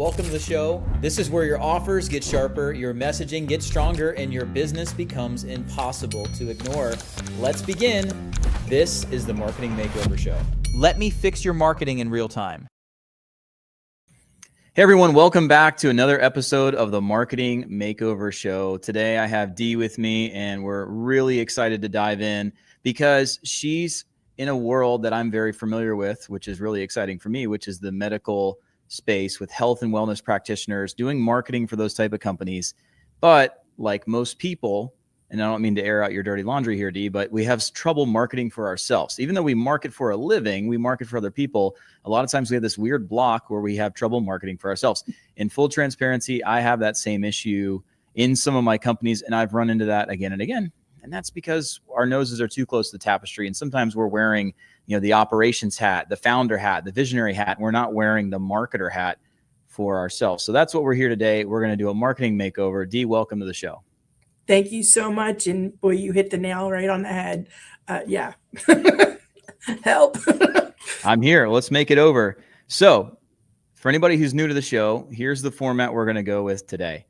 Welcome to the show. This is where your offers get sharper, your messaging gets stronger, and your business becomes impossible to ignore. Let's begin. This is the Marketing Makeover Show. Let me fix your marketing in real time. Hey everyone, welcome back to another episode of the Marketing Makeover Show. Today I have Dee with me, and we're really excited to dive in because she's in a world that I'm very familiar with, which is really exciting for me, which is the medical space with health and wellness practitioners doing marketing for those type of companies. But like most people, and I don't mean to air out your dirty laundry here, Dee, but we have trouble marketing for ourselves. Even though we market for a living, we market for other people. A lot of times we have this weird block where we have trouble marketing for ourselves. In full transparency, I have that same issue in some of my companies, and I've run into that again and again. And that's because our noses are too close to the tapestry. And sometimes we're wearing, the operations hat, the founder hat, the visionary hat. And we're not wearing the marketer hat for ourselves. So that's what we're here today. We're going to do a marketing makeover. Dee, welcome to the show. Thank you so much. And boy, you hit the nail right on the head. Yeah. Help. I'm here. Let's make it over. So for anybody who's new to the show, here's the format we're going to go with today.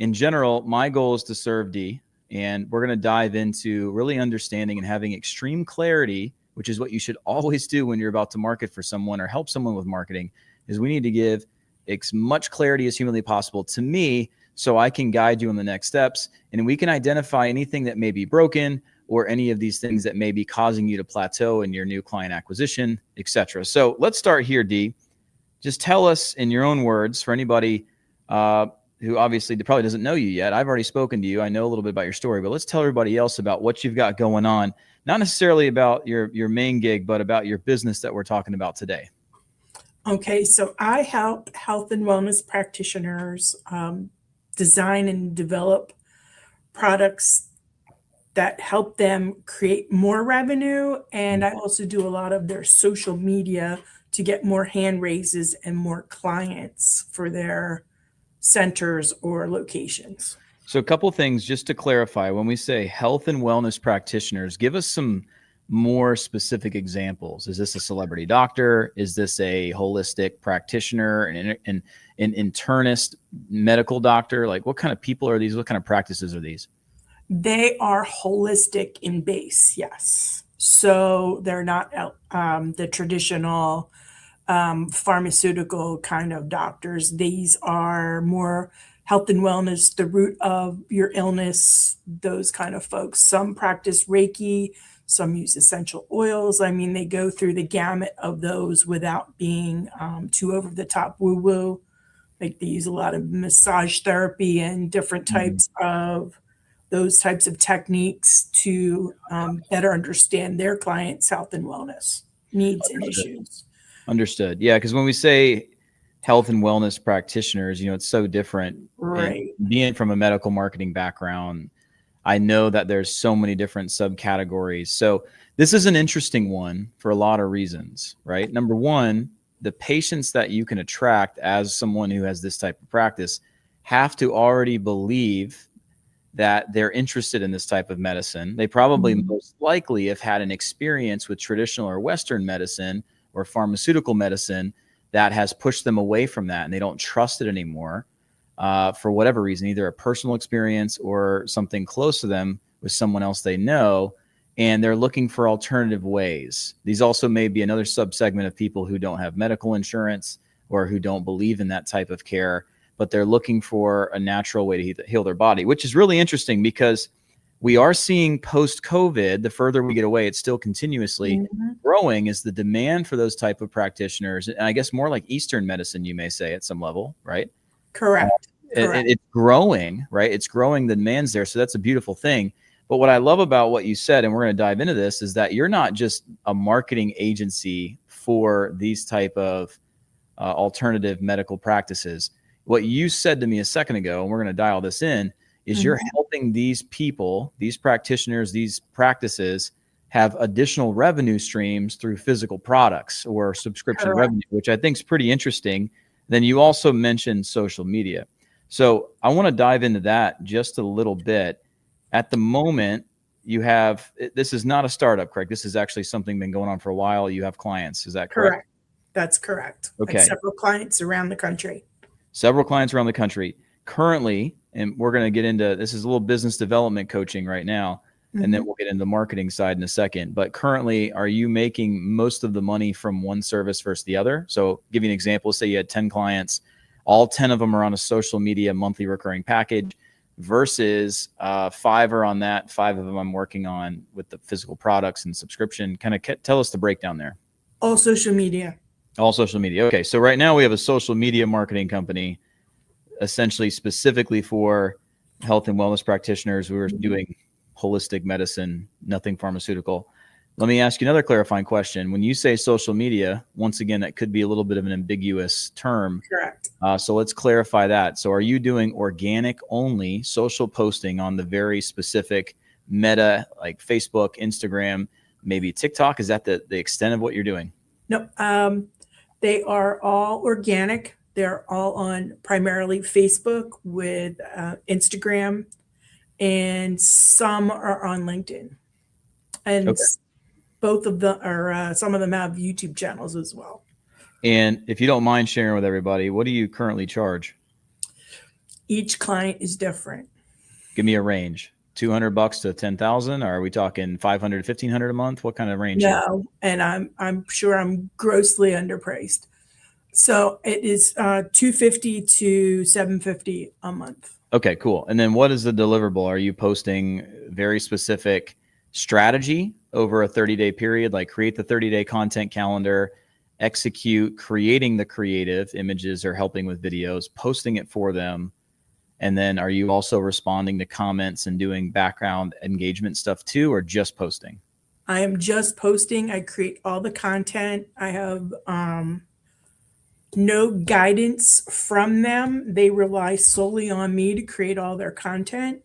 In general, my goal is to serve Dee, and we're going to dive into really understanding and having extreme clarity, which is what you should always do when you're about to market for someone or help someone with marketing, is we need to give as much clarity as humanly possible to me so I can guide you in the next steps, and we can identify anything that may be broken or any of these things that may be causing you to plateau in your new client acquisition, etc. So let's start here, Dee. Just tell us in your own words, for anybody who obviously probably doesn't know you yet. I've already spoken to you. I know a little bit about your story, but let's tell everybody else about what you've got going on. Not necessarily about your main gig, but about your business that we're talking about today. Okay, so I help health and wellness practitioners design and develop products that help them create more revenue. And I also do a lot of their social media to get more hand raises and more clients for their centers or locations. So a couple of things just to clarify. When we say health and wellness practitioners, give us some more specific examples. Is this a celebrity doctor? Is this a holistic practitioner, an internist, medical doctor? Like, what kind of people are these? What kind of practices are these? They are holistic in base, yes. So they're not the traditional pharmaceutical kind of doctors. These are more health and wellness, the root of your illness, those kind of folks. Some practice Reiki, some use essential oils. I mean, they go through the gamut of those without being too over the top woo-woo. Like they use a lot of massage therapy and different types of those types of techniques to better understand their clients' health and wellness needs and issues. Understood. Yeah, because when we say health and wellness practitioners, it's so different. Right. And being from a medical marketing background, I know that there's so many different subcategories. So this is an interesting one for a lot of reasons, right? Number one, the patients that you can attract as someone who has this type of practice have to already believe that they're interested in this type of medicine. They probably most likely have had an experience with traditional or Western medicine or pharmaceutical medicine that has pushed them away from that, and they don't trust it anymore for whatever reason, either a personal experience or something close to them with someone else they know, and they're looking for alternative ways. These also may be another subsegment of people who don't have medical insurance or who don't believe in that type of care, but they're looking for a natural way to heal their body, which is really interesting because we are seeing post-COVID, the further we get away, it's still continuously growing, is the demand for those type of practitioners. And I guess more like Eastern medicine, you may say at some level, right? Correct. It's growing, right? It's growing, the demand's there. So that's a beautiful thing. But what I love about what you said, and we're going to dive into this, is that you're not just a marketing agency for these type of alternative medical practices. What you said to me a second ago, and we're going to dial this in, is you're helping these people, these practitioners, these practices have additional revenue streams through physical products or subscription revenue, which I think is pretty interesting. Then you also mentioned social media. So I want to dive into that just a little bit. At the moment, you have, this is not a startup, correct? This is actually something been going on for a while. You have clients. Is that correct? That's correct. Okay. Like several clients around the country. several clients around the country currently, and we're going to get into, this is a little business development coaching right now, and then we'll get into the marketing side in a second. But currently, are you making most of the money from one service versus the other? So give you an example. Say you had 10 clients, all 10 of them are on a social media monthly recurring package versus 5 are on that. 5 of them I'm working on with the physical products and subscription. Kind of tell us the breakdown there. All social media. All social media. Okay. So right now we have a social media marketing company essentially specifically for health and wellness practitioners who are doing holistic medicine, nothing pharmaceutical. Let me ask you another clarifying question. When you say social media, once again, that could be a little bit of an ambiguous term. Correct. So let's clarify that. So are you doing organic only social posting on the very specific meta, like Facebook, Instagram, maybe TikTok? Is that the extent of what you're doing? No, they are all organic. They're all on primarily Facebook with Instagram, and some are on LinkedIn. And Okay. both of them are, some of them have YouTube channels as well. And if you don't mind sharing with everybody, what do you currently charge? Each client is different. Give me a range. $200 to 10,000? Or are we talking 500 to 1,500 a month? What kind of range? No, and I'm sure I'm grossly underpriced. So it is $250 to $750 a month. Okay, cool. And then what is the deliverable? Are you posting very specific strategy over a 30-day period, like create the 30-day content calendar, execute, creating the creative images or helping with videos, posting it for them? And then are you also responding to comments and doing background engagement stuff too, or just posting? I am just posting. I create all the content. I have no guidance from them. They rely solely on me to create all their content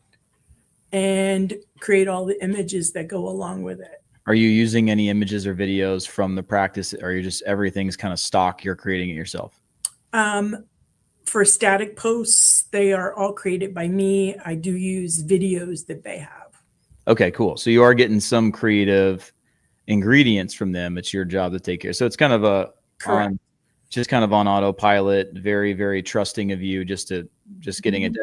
and create all the images that go along with it. Are you using any images or videos from the practice, or you just everything's kind of stock, you're creating it yourself? For static posts, they are all created by me. I do use videos that they have. Okay, cool. So you are getting some creative ingredients from them. It's your job to take care. So it's kind of just kind of on autopilot, very, very trusting of you, just getting it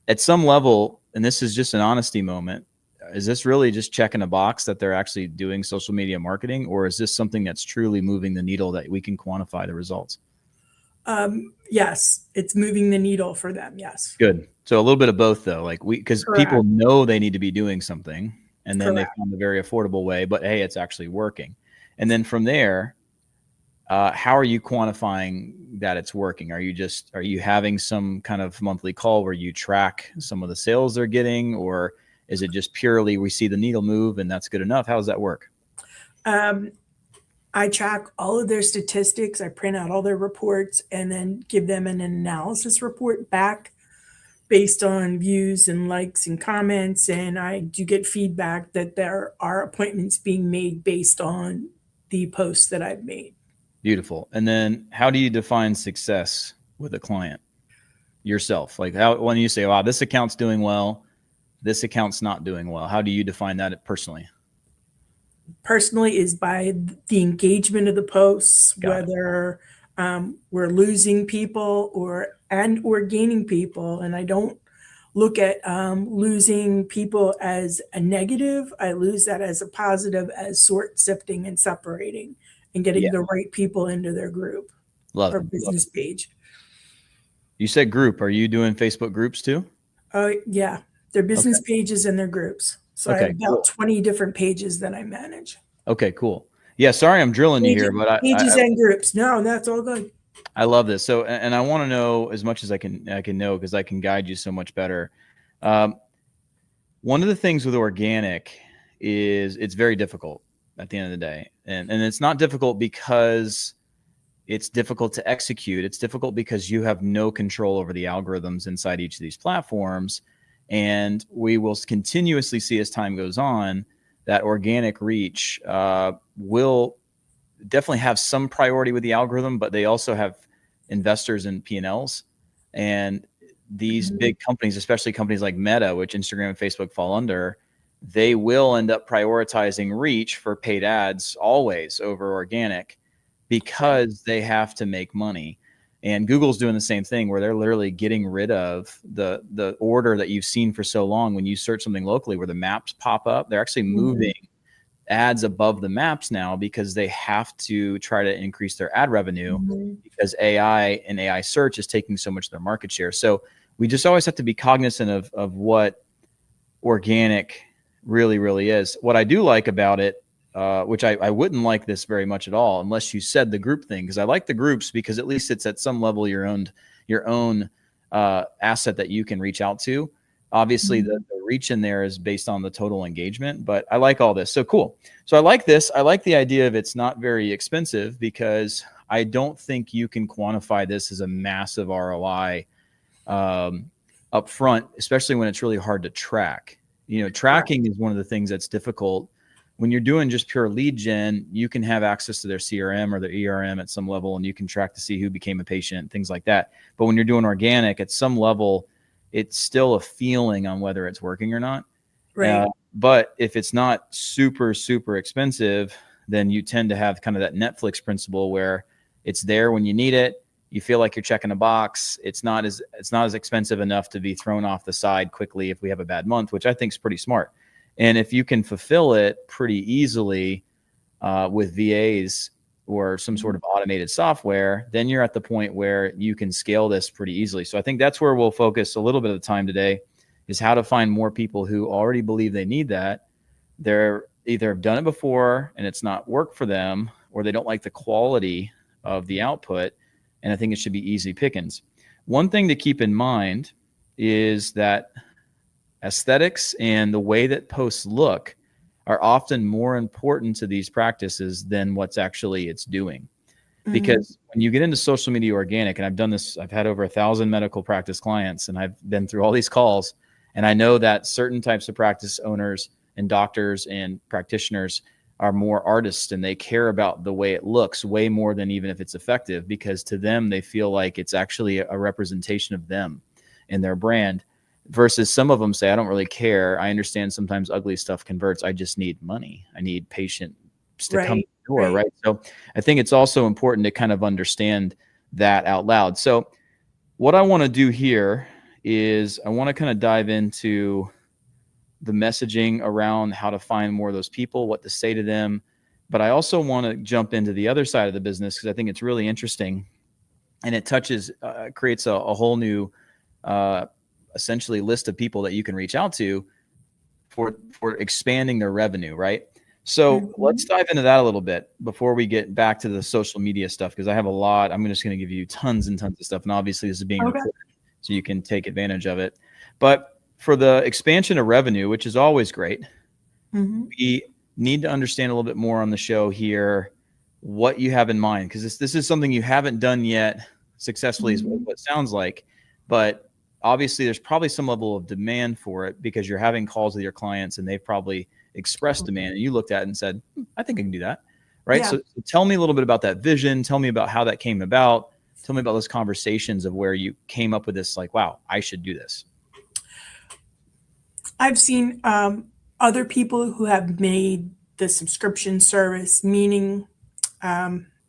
at some level. And this is just an honesty moment. Is this really just checking a box that they're actually doing social media marketing, or is this something that's truly moving the needle that we can quantify the results? Yes, it's moving the needle for them. Yes. Good. So a little bit of both though, like because people know they need to be doing something, and then they found a very affordable way, but hey, it's actually working. And then from there, how are you quantifying that it's working? Are you having some kind of monthly call where you track some of the sales they're getting, or is it just purely we see the needle move and that's good enough? How does that work? I track all of their statistics. I print out all their reports and then give them an analysis report back based on views and likes and comments. And I do get feedback that there are appointments being made based on the posts that I've made. Beautiful. And then how do you define success with a client yourself? Like when you say, wow, this account's doing well, this account's not doing well, how do you define that personally? Personally is by the engagement of the posts, whether we're losing people or gaining people. And I don't look at losing people as a negative. I lose that as a positive, as sort, sifting, and separating and getting the right people into their group or business page. You said group. Are you doing Facebook groups too? Oh, yeah. Their business pages and their groups. So I have about 20 different pages that I manage. Okay, cool. Yeah, sorry I'm drilling you here, but pages and groups. No, that's all good. I love this. So, and I want to know as much as I can know, because I can guide you so much better. One of the things with organic is it's very difficult at the end of the day. And it's not difficult because it's difficult to execute. It's difficult because you have no control over the algorithms inside each of these platforms. And we will continuously see as time goes on that organic reach will definitely have some priority with the algorithm, but they also have investors in P&Ls. And these big companies, especially companies like Meta, which Instagram and Facebook fall under, they will end up prioritizing reach for paid ads always over organic because they have to make money. And Google's doing the same thing where they're literally getting rid of the order that you've seen for so long when you search something locally where the maps pop up. They're actually moving ads above the maps now because they have to try to increase their ad revenue because AI and AI search is taking so much of their market share. So we just always have to be cognizant of what organic really is. What I do like about it, which I wouldn't like this very much at all unless you said the group thing, because I like the groups because at least it's at some level your own asset that you can reach out to. Obviously, the reach in there is based on the total engagement, but I like all this. So cool. So I like this. I like the idea of it's not very expensive because I don't think you can quantify this as a massive ROI up front, especially when it's really hard to track. Tracking is one of the things that's difficult. When you're doing just pure lead gen, you can have access to their CRM or their ERM at some level, and you can track to see who became a patient, things like that. But when you're doing organic, at some level, it's still a feeling on whether it's working or not. Right. But if it's not super expensive, then you tend to have kind of that Netflix principle where it's there when you need it. You feel like you're checking a box. It's not as expensive enough to be thrown off the side quickly if we have a bad month, which I think is pretty smart. And if you can fulfill it pretty easily with VAs or some sort of automated software, then you're at the point where you can scale this pretty easily. So I think that's where we'll focus a little bit of the time today, is how to find more people who already believe they need that. They're either have done it before and it's not worked for them, or they don't like the quality of the output. And I think it should be easy pickings. One thing to keep in mind is that aesthetics and the way that posts look are often more important to these practices than what's actually it's doing. Because when you get into social media organic, and I've done this, I've had over 1,000 medical practice clients, and I've been through all these calls, and I know that certain types of practice owners and doctors and practitioners are more artists, and they care about the way it looks way more than even if it's effective, because to them, they feel like it's actually a representation of them and their brand. Versus some of them say, I don't really care. I understand sometimes ugly stuff converts. I just need money. I need patients to come to the door, right? So I think it's also important to kind of understand that out loud. So what I want to do here is I want to kind of dive into the messaging around how to find more of those people, what to say to them. But I also want to jump into the other side of the business because I think it's really interesting. And it creates a whole new essentially list of people that you can reach out to for expanding their revenue, right? So let's dive into that a little bit before we get back to the social media stuff, because I have a lot. I'm just going to give you tons and tons of stuff. And obviously this is being recorded, so you can take advantage of it. But for the expansion of revenue, which is always great, we need to understand a little bit more on the show here what you have in mind, because this is something you haven't done yet successfully, is what it sounds like. But obviously there's probably some level of demand for it because you're having calls with your clients and they've probably expressed demand, and you looked at it and said, I think I can do that. Right. So tell me a little bit about that vision. Tell me about how that came about. Tell me about those conversations of where you came up with this, like, wow, I should do this. I've seen other people who have made the subscription service, meaning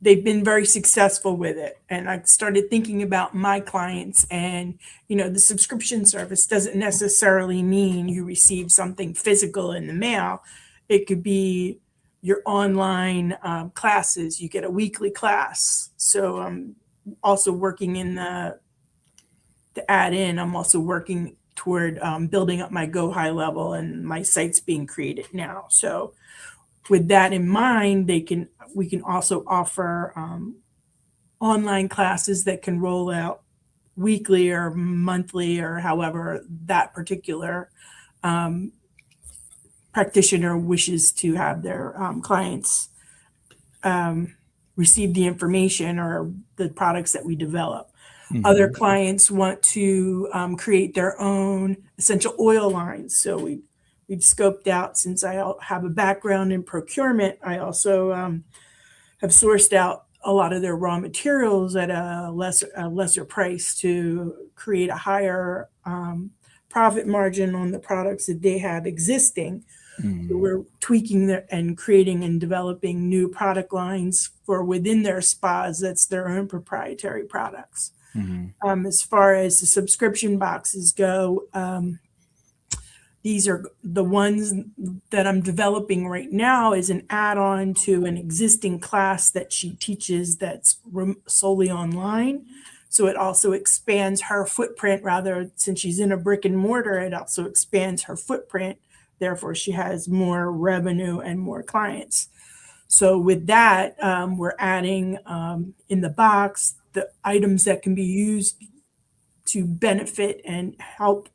they've been very successful with it. And I started thinking about my clients, and, the subscription service doesn't necessarily mean you receive something physical in the mail. It could be your online classes. You get a weekly class. So I'm also working in to add in, I'm also working toward building up my Go High level, and my site's being created now. So with that in mind, we can also offer online classes that can roll out weekly or monthly, or however that particular practitioner wishes to have their clients receive the information or the products that we develop. Other clients want to create their own essential oil lines. So we've scoped out, since I have a background in procurement, I also have sourced out a lot of their raw materials at a lesser price to create a higher profit margin on the products that they have existing. So Mhm. we're tweaking and creating and developing new product lines for within their spas that's their own proprietary products. Mhm. As far as the subscription boxes go, these are the ones that I'm developing right now is an add-on to an existing class that she teaches that's solely online. So it also expands her footprint rather, since she's in a brick and mortar, it also expands her footprint. Therefore, she has more revenue and more clients. So with that, we're adding in the box the items that can be used to benefit and help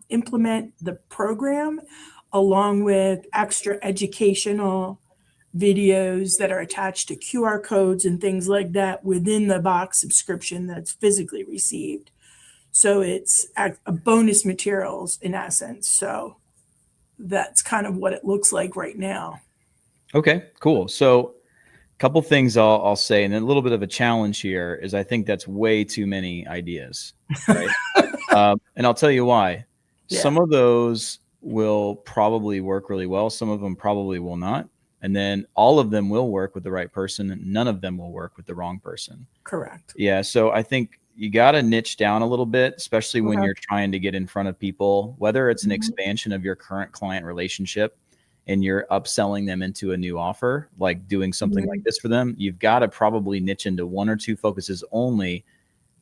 implement the program, along with extra educational videos that are attached to QR codes and things like that within the box subscription that's physically received. So it's a bonus materials in essence. So that's kind of what it looks like right now. Okay, cool. So a couple things I'll say, and a little bit of a challenge here is I think that's way too many ideas, right? And I'll tell you why. Yeah, Some of those will probably work really well. Some of them probably will not. And then all of them will work with the right person, and none of them will work with the wrong person. correct. Yeah. So I think you got to niche down a little bit, especially when Okay. you're trying to get in front of people, whether it's an Mhm. expansion of your current client relationship and you're upselling them into a new offer, like doing something like Mhm. this for them. You've got to probably niche into one or two focuses only,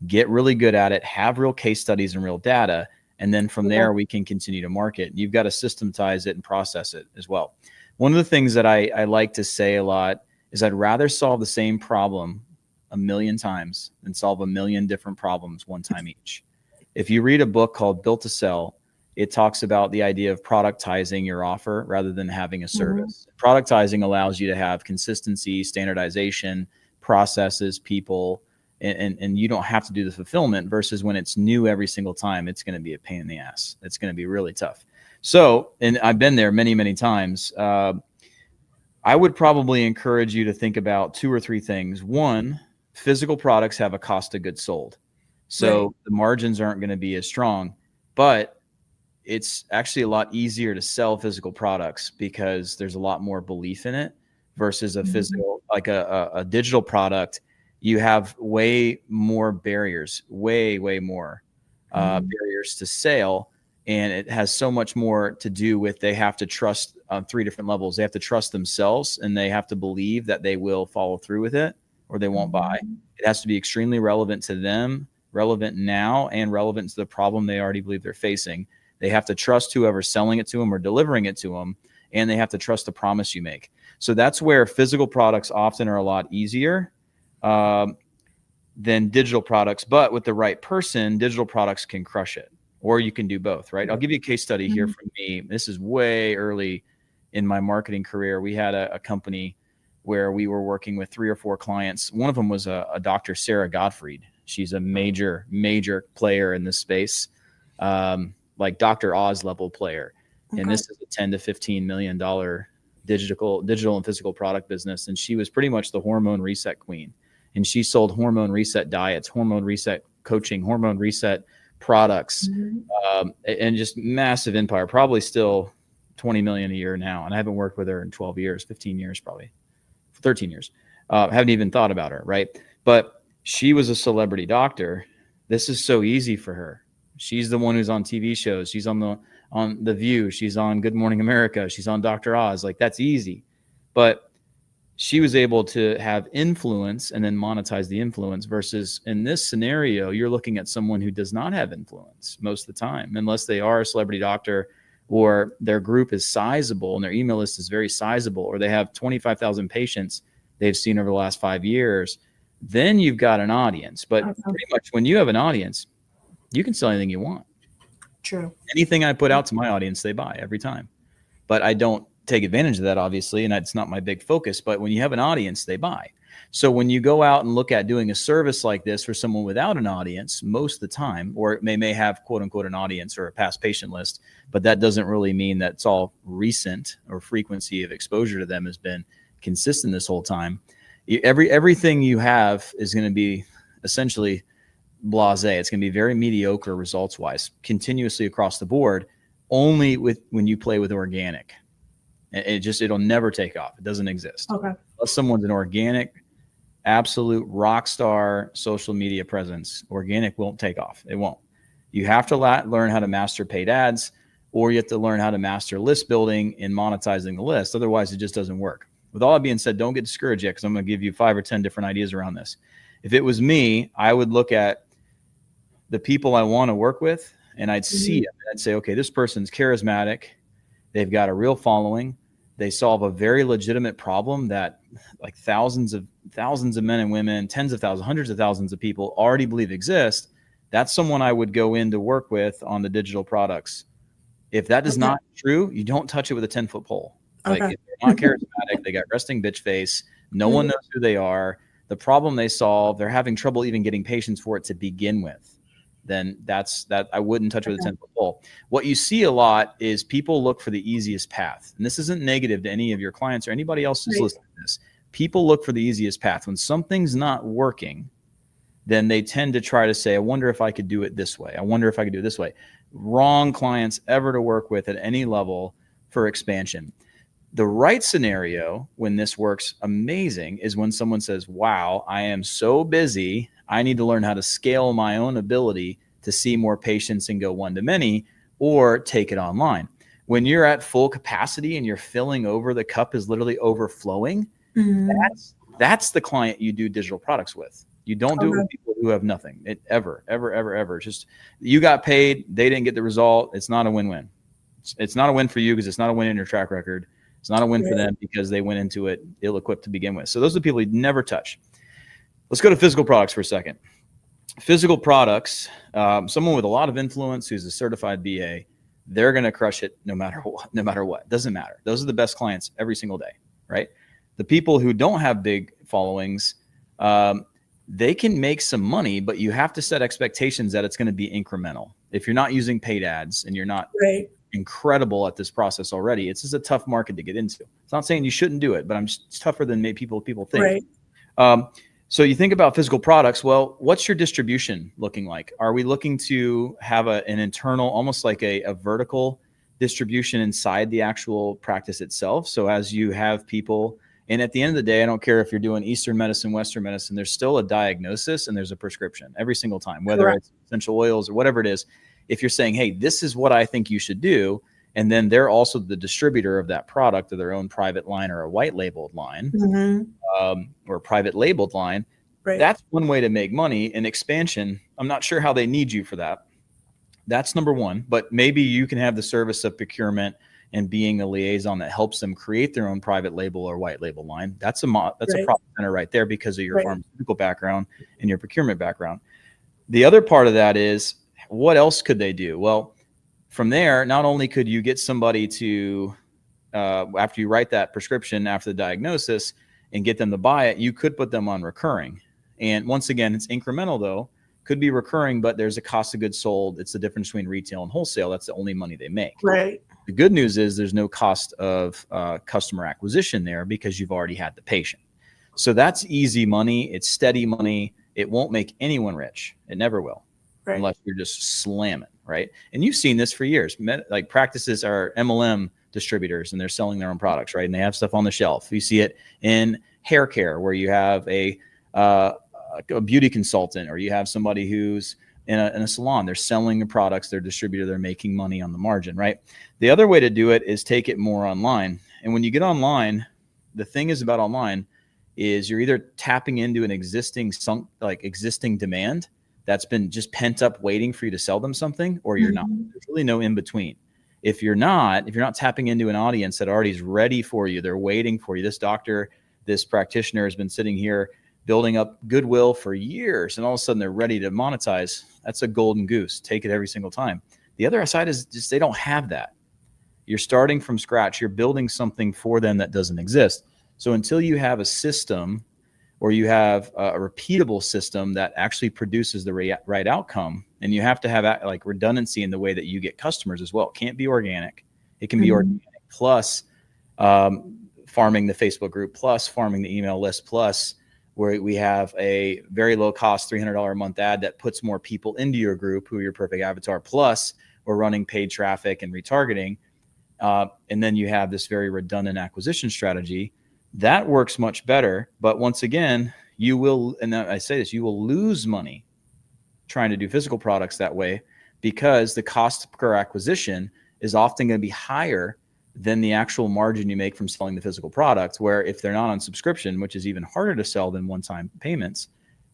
get really good at it, have real case studies and real data. And then from Okay. there, we can continue to market. You've got to systematize it and process it as well. One of the things that I like to say a lot is I'd rather solve the same problem a million times than solve a million different problems one time each. If you read a book called Built to Sell, it talks about the idea of productizing your offer rather than having a Mhm. service. Productizing allows you to have consistency, standardization, processes, people, and you don't have to do the fulfillment versus when it's new every single time, it's going to be a pain in the ass. It's going to be really tough. So, and I've been there many, many times. I would probably encourage you to think about two or three things. One, physical products have a cost of goods sold. Right. So the margins aren't going to be as strong, but it's actually a lot easier to sell physical products because there's a lot more belief in it versus a Mhm. physical, like a digital product. You have way more barriers, way more Mhm. barriers to sale. And it has so much more to do with they have to trust on three different levels. They have to trust themselves and they have to believe that they will follow through with it or they won't buy. Mhm. It has to be extremely relevant to them, relevant now, and relevant to the problem they already believe they're facing. They have to trust whoever's selling it to them or delivering it to them, and they have to trust the promise you make. So that's where physical products often are a lot easier um, than digital products. But with the right person, digital products can crush it, or you can do both, right? I'll give you a case study here Mhm. from me. This is way early in my marketing career. We had a company where we were working with 3 or 4 clients. One of them was a Dr. Sarah Gottfried. She's a major player in this space, like Dr. Oz level player. And Okay. this is a 10 to $15 million digital and physical product business. And she was pretty much the hormone reset queen. And she sold hormone reset diets, hormone reset coaching, hormone reset products, Mhm. and just massive empire. Probably still 20 million a year now. And I haven't worked with her in 12 years, 15 years, probably 13 years. Haven't even thought about her, right? But she was a celebrity doctor. This is so easy for her. She's the one who's on TV shows. She's on The View. She's on Good Morning America. She's on Dr. Oz. Like that's easy. But she was able to have influence and then monetize the influence versus in this scenario, you're looking at someone who does not have influence most of the time, unless they are a celebrity doctor or their group is sizable and their email list is very sizable, or they have 25,000 patients they've seen over the last 5 years. Then you've got an audience. But Okay. pretty much when you have an audience, you can sell anything you want. True. Anything I put out to my audience, they buy every time. But I don't take advantage of that, obviously, and it's not my big focus. But when you have an audience, they buy. So when you go out and look at doing a service like this for someone without an audience, most of the time, or it may have quote unquote an audience or a past patient list, but that doesn't really mean that it's all recent or frequency of exposure to them has been consistent this whole time. Everything you have is going to be essentially blasé. It's going to be very mediocre results wise, continuously across the board. Only with when you play with organic. It'll never take off. It doesn't exist. Okay. Unless someone's an organic, absolute rock star social media presence, organic won't take off. It won't. You have to learn how to master paid ads, or you have to learn how to master list building and monetizing the list. Otherwise, it just doesn't work. With all that being said, don't get discouraged yet, because I'm going to give you 5 or 10 different ideas around this. If it was me, I would look at the people I want to work with, and I'd see it. I'd say, okay, this person's charismatic. They've got a real following. They solve a very legitimate problem that like thousands of men and women, tens of thousands, hundreds of thousands of people already believe exist. That's someone I would go in to work with on the digital products. If that is not true, you don't touch it with a 10-foot pole. Like, if they're not charismatic, they got resting bitch face, no one knows who they are, the problem they solve, they're having trouble even getting patients for it to begin with, then that's that I wouldn't touch with a 10-foot pole. What you see a lot is people look for the easiest path. And this isn't negative to any of your clients or anybody else who's listening to this. People look for the easiest path. When something's not working, then they tend to try to say, I wonder if I could do it this way. I wonder if I could do it this way. Wrong clients ever to work with at any level for expansion. The right scenario when this works amazing is when someone says, wow, I am so busy. I need to learn how to scale my own ability to see more patients and go one to many, or take it online. When you're at full capacity and you're filling over, the cup is literally overflowing. That's the client you do digital products with. You don't do it with people who have nothing. Ever. It's just, you got paid, they didn't get the result. It's not a win-win. It's not a win for you because it's not a win in your track record. It's not a win for them because they went into it ill-equipped to begin with. So those are the people you'd never touch. Let's go to physical products for a second. Physical products, someone with a lot of influence who's a certified BA, they're going to crush it no matter what. Doesn't matter. Those are the best clients every single day, right? The people who don't have big followings, they can make some money, but you have to set expectations that it's going to be incremental. If you're not using paid ads and you're not incredible at this process already, it's just a tough market to get into. It's not saying you shouldn't do it, but it's tougher than people think. So you think about physical products. Well, what's your distribution looking like? Are we looking to have an internal, almost like a vertical distribution inside the actual practice itself? So as you have people, and at the end of the day, I don't care if you're doing Eastern medicine, Western medicine, there's still a diagnosis and there's a prescription every single time, whether it's essential oils or whatever it is. If you're saying, hey, this is what I think you should do, and then they're also the distributor of that product, of their own private line or a white labeled line, or a private labeled line, that's one way to make money. And expansion, I'm not sure how they need you for that. That's number one, but maybe you can have the service of procurement and being a liaison that helps them create their own private label or white label line. That's a profit center right there because of your pharmaceutical background and your procurement background. The other part of that is, what else could they do? Well, from there, not only could you get somebody to, after you write that prescription after the diagnosis and get them to buy it, you could put them on recurring. And once again, it's incremental though, could be recurring, but there's a cost of goods sold. It's the difference between retail and wholesale. That's the only money they make. The good news is there's no cost of customer acquisition there because you've already had the patient. So that's easy money. It's steady money. It won't make anyone rich. It never will. Unless you're just slamming, right? And you've seen this for years. Like practices are MLM distributors and they're selling their own products, right? And they have stuff on the shelf. You see it in hair care where you have a beauty consultant, or you have somebody who's in a salon. They're selling the products, they're a distributor, they're making money on the margin, right? The other way to do it is take it more online. And when you get online, the thing is about online is you're either tapping into an existing demand that's been just pent up waiting for you to sell them something, or you're not. There's really no in between. If you're not tapping into an audience that already is ready for you, they're waiting for you. This doctor, this practitioner has been sitting here building up goodwill for years, and all of a sudden they're ready to monetize. That's a golden goose. Take it every single time. The other side is just they don't have that. You're starting from scratch. You're building something for them that doesn't exist. So until you have a system, or you have a repeatable system that actually produces the right outcome, and you have to have like redundancy in the way that you get customers as well. It can't be organic. It can be organic plus farming the Facebook group, plus farming the email list, plus where we have a very low cost $300 a month ad that puts more people into your group who are your perfect avatar, plus we're running paid traffic and retargeting. and then you have this very redundant acquisition strategy that works much better. But once again, you will, and I say this, you will lose money trying to do physical products that way, because the cost per acquisition is often going to be higher than the actual margin you make from selling the physical products. Where if they're not on subscription, which is even harder to sell than one-time payments,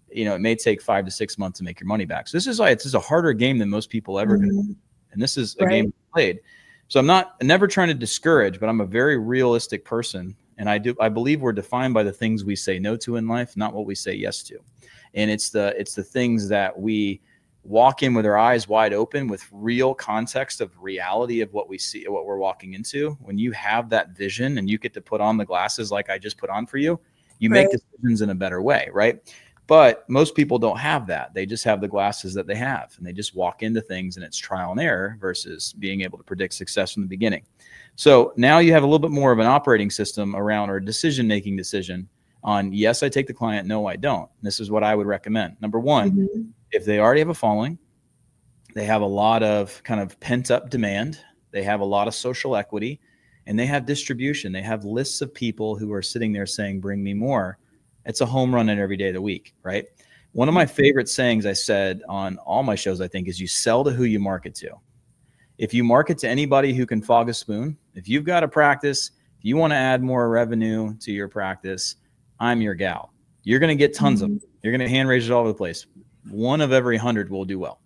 it may take 5 to 6 months to make your money back. So this is why it's a harder game than most people ever can. And this is a game played. So I'm never trying to discourage, but I'm a very realistic person. And I believe we're defined by the things we say no to in life, not what we say yes to. And it's the things that we walk in with our eyes wide open, with real context of reality of what we see, what we're walking into. When you have that vision and you get to put on the glasses like I just put on for you, you make decisions in a better way, right? But most people don't have that. They just have the glasses that they have, and they just walk into things and it's trial and error versus being able to predict success from the beginning. So now you have a little bit more of an operating system around, or a decision on, yes, I take the client, no, I don't. This is what I would recommend. Number one, if they already have a following, they have a lot of kind of pent up demand, they have a lot of social equity, and they have distribution. They have lists of people who are sitting there saying, bring me more. It's a home run in every day of the week, right? One of my favorite sayings I said on all my shows, I think, is you sell to who you market to. If you market to anybody who can fog a spoon, if you've got a practice, if you want to add more revenue to your practice, I'm your gal. You're going to get tons of them. You're going to hand raise it all over the place. One of every 100 will do well.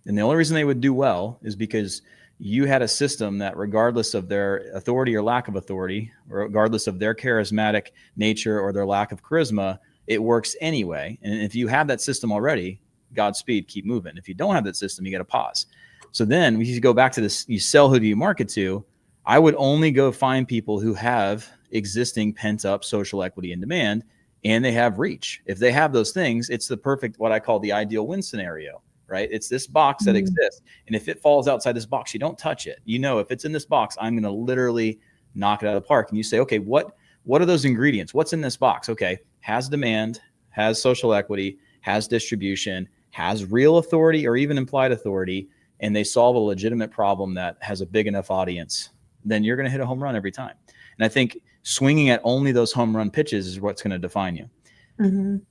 And the only reason they would do well is because you had a system that, regardless of their authority or lack of authority, or regardless of their charismatic nature or their lack of charisma, it works anyway. And if you have that system already, Godspeed, keep moving. If you don't have that system, you got to pause. So then we go back to this, you sell who do you market to. I would only go find people who have existing pent up social equity and demand, and they have reach. If they have those things, it's the perfect, what I call the ideal win scenario, right? It's this box that exists. And if it falls outside this box, you don't touch it. If it's in this box, I'm going to literally knock it out of the park. And you say, okay, what are those ingredients? What's in this box? Okay. Has demand, has social equity, has distribution, has real authority or even implied authority, and they solve a legitimate problem that has a big enough audience, then you're going to hit a home run every time. And I think swinging at only those home run pitches is what's going to define you.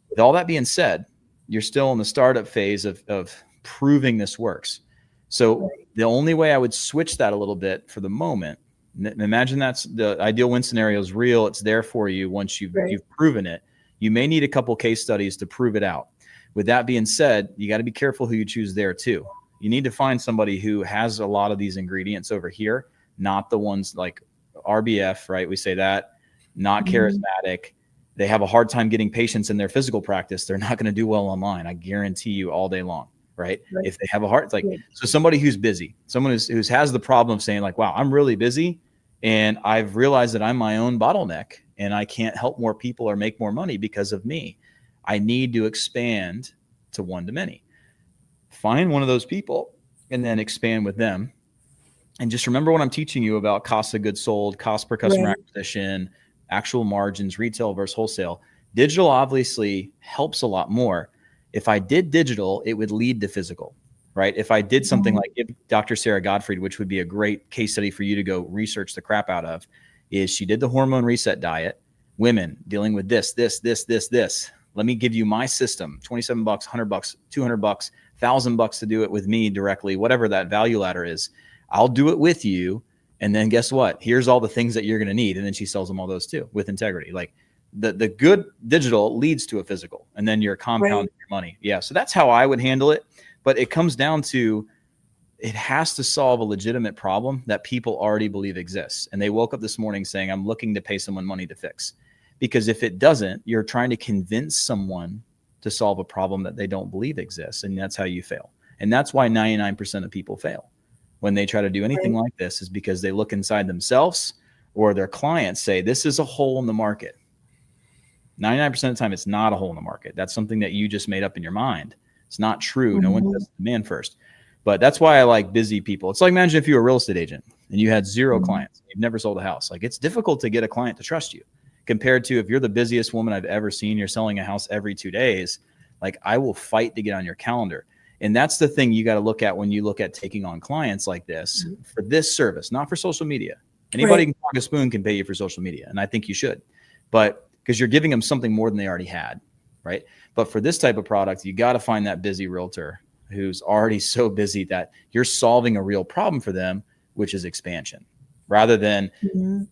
With all that being said, you're still in the startup phase of proving this works. So the only way I would switch that a little bit for the moment, imagine that's the ideal win scenario is real. It's there for you once you've proven it. You may need a couple case studies to prove it out. With that being said, you got to be careful who you choose there too. You need to find somebody who has a lot of these ingredients over here, not the ones like RBF, right? We say that, not charismatic. They have a hard time getting patients in their physical practice. They're not going to do well online. I guarantee you all day long, right? If they have a heart, so somebody who's busy, someone who has the problem of saying like, wow, I'm really busy and I've realized that I'm my own bottleneck and I can't help more people or make more money because of me. I need to expand to one to many. Find one of those people and then expand with them. And just remember what I'm teaching you about cost of goods sold, cost per customer acquisition, actual margins, retail versus wholesale. Digital obviously helps a lot more. If I did digital, it would lead to physical, right? If I did something like Dr. Sarah Gottfried, which would be a great case study for you to go research the crap out of, is she did the hormone reset diet, women dealing with this. Let me give you my system, $27, $100, $200, $1,000 to do it with me directly, whatever that value ladder is. I'll do it with you. And then guess what? Here's all the things that you're going to need. And then she sells them all those too with integrity. Like the good digital leads to a physical, and then you're compounding your money. Yeah. So that's how I would handle it. But it comes down to, it has to solve a legitimate problem that people already believe exists. And they woke up this morning saying, I'm looking to pay someone money to fix. Because if it doesn't, you're trying to convince someone to solve a problem that they don't believe exists. And that's how you fail. And that's why 99% of people fail when they try to do anything like this, is because they look inside themselves or their clients say, this is a hole in the market. 99% of the time, it's not a hole in the market. That's something that you just made up in your mind. It's not true. No one does demand first. But that's why I like busy people. It's like, imagine if you were a real estate agent and you had zero clients. You've never sold a house. Like, it's difficult to get a client to trust you compared to if you're the busiest woman I've ever seen, you're selling a house every 2 days. Like, I will fight to get on your calendar. And that's the thing you got to look at when you look at taking on clients like this for this service, not for social media. Anybody can talk a spoon can pay you for social media. And I think you should, but because you're giving them something more than they already had. Right. But for this type of product, you got to find that busy realtor who's already so busy that you're solving a real problem for them, which is expansion, rather than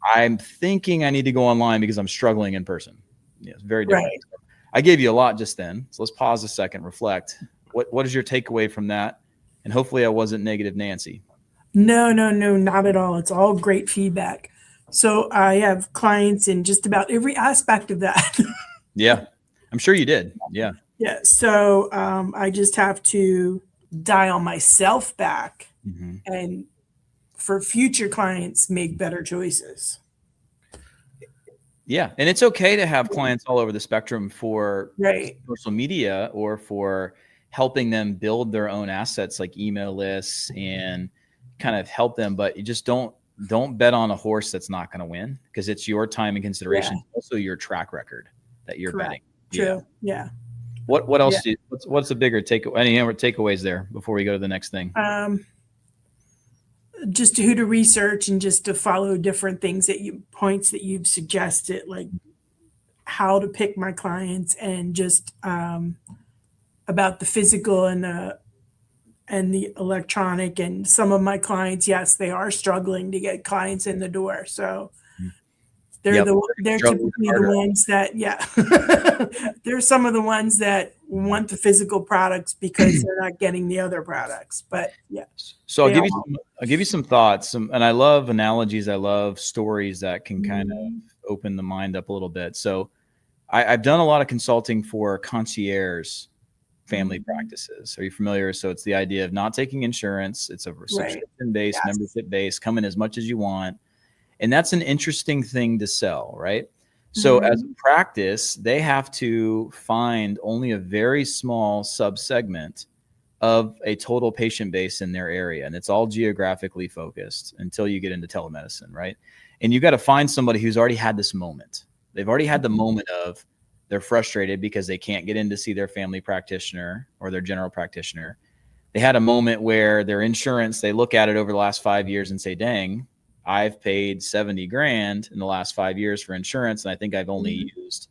I'm thinking I need to go online because I'm struggling in person. Yeah, it's very different. Right. I gave you a lot just then. So let's pause a second, reflect. What is your takeaway from that? And hopefully I wasn't negative Nancy. No, not at all. It's all great feedback. So I have clients in just about every aspect of that. Yeah, I'm sure you did. Yeah. Yeah. So I just have to dial myself back and for future clients, make better choices. Yeah. And it's okay to have clients all over the spectrum for social media or for helping them build their own assets like email lists and kind of help them. But you just don't bet on a horse that's not going to win, because it's your time and consideration, also your track record that you're betting. True. Yeah. What else? What's the bigger takeaway? Any other takeaways there before we go to the next thing? Just who to research and just to follow different things points that you've suggested, like how to pick my clients and just about the physical and the electronic. And some of my clients, yes, they are struggling to get clients in the door. So they're typically the ones that, they're some of the ones that want the physical products because they're not getting the other products. But so I'll give you some thoughts. And I love analogies. I love stories that can kind of open the mind up a little bit. So I've done a lot of consulting for concierge family practices. Are you familiar? So it's the idea of not taking insurance. It's a subscription-based, membership-based, come in as much as you want. And that's an interesting thing to sell, right? So as a practice, they have to find only a very small subsegment of a total patient base in their area. And it's all geographically focused until you get into telemedicine, right? And you got to find somebody who's already had this moment. They've already had the moment of they're frustrated because they can't get in to see their family practitioner or their general practitioner. They had a moment where their insurance, they look at it over the last 5 years and say, dang, I've paid 70 grand in the last 5 years for insurance. And I think I've only used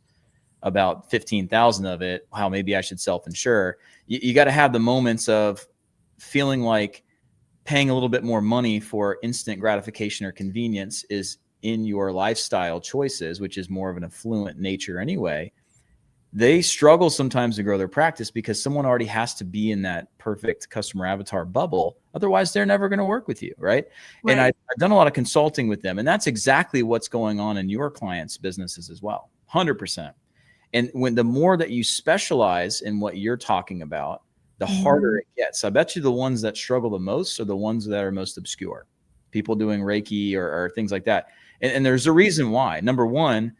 about 15,000 of it. Wow, maybe I should self-insure. You got to have the moments of feeling like paying a little bit more money for instant gratification or convenience is in your lifestyle choices, which is more of an affluent nature anyway. They struggle sometimes to grow their practice because someone already has to be in that perfect customer avatar bubble. Otherwise, they're never going to work with you, right? And I've done a lot of consulting with them. And that's exactly what's going on in your clients' businesses as well, 100%. And when the more that you specialize in what you're talking about, the harder it gets. I bet you the ones that struggle the most are the ones that are most obscure. People doing Reiki or things like that. And there's a reason why. Number one,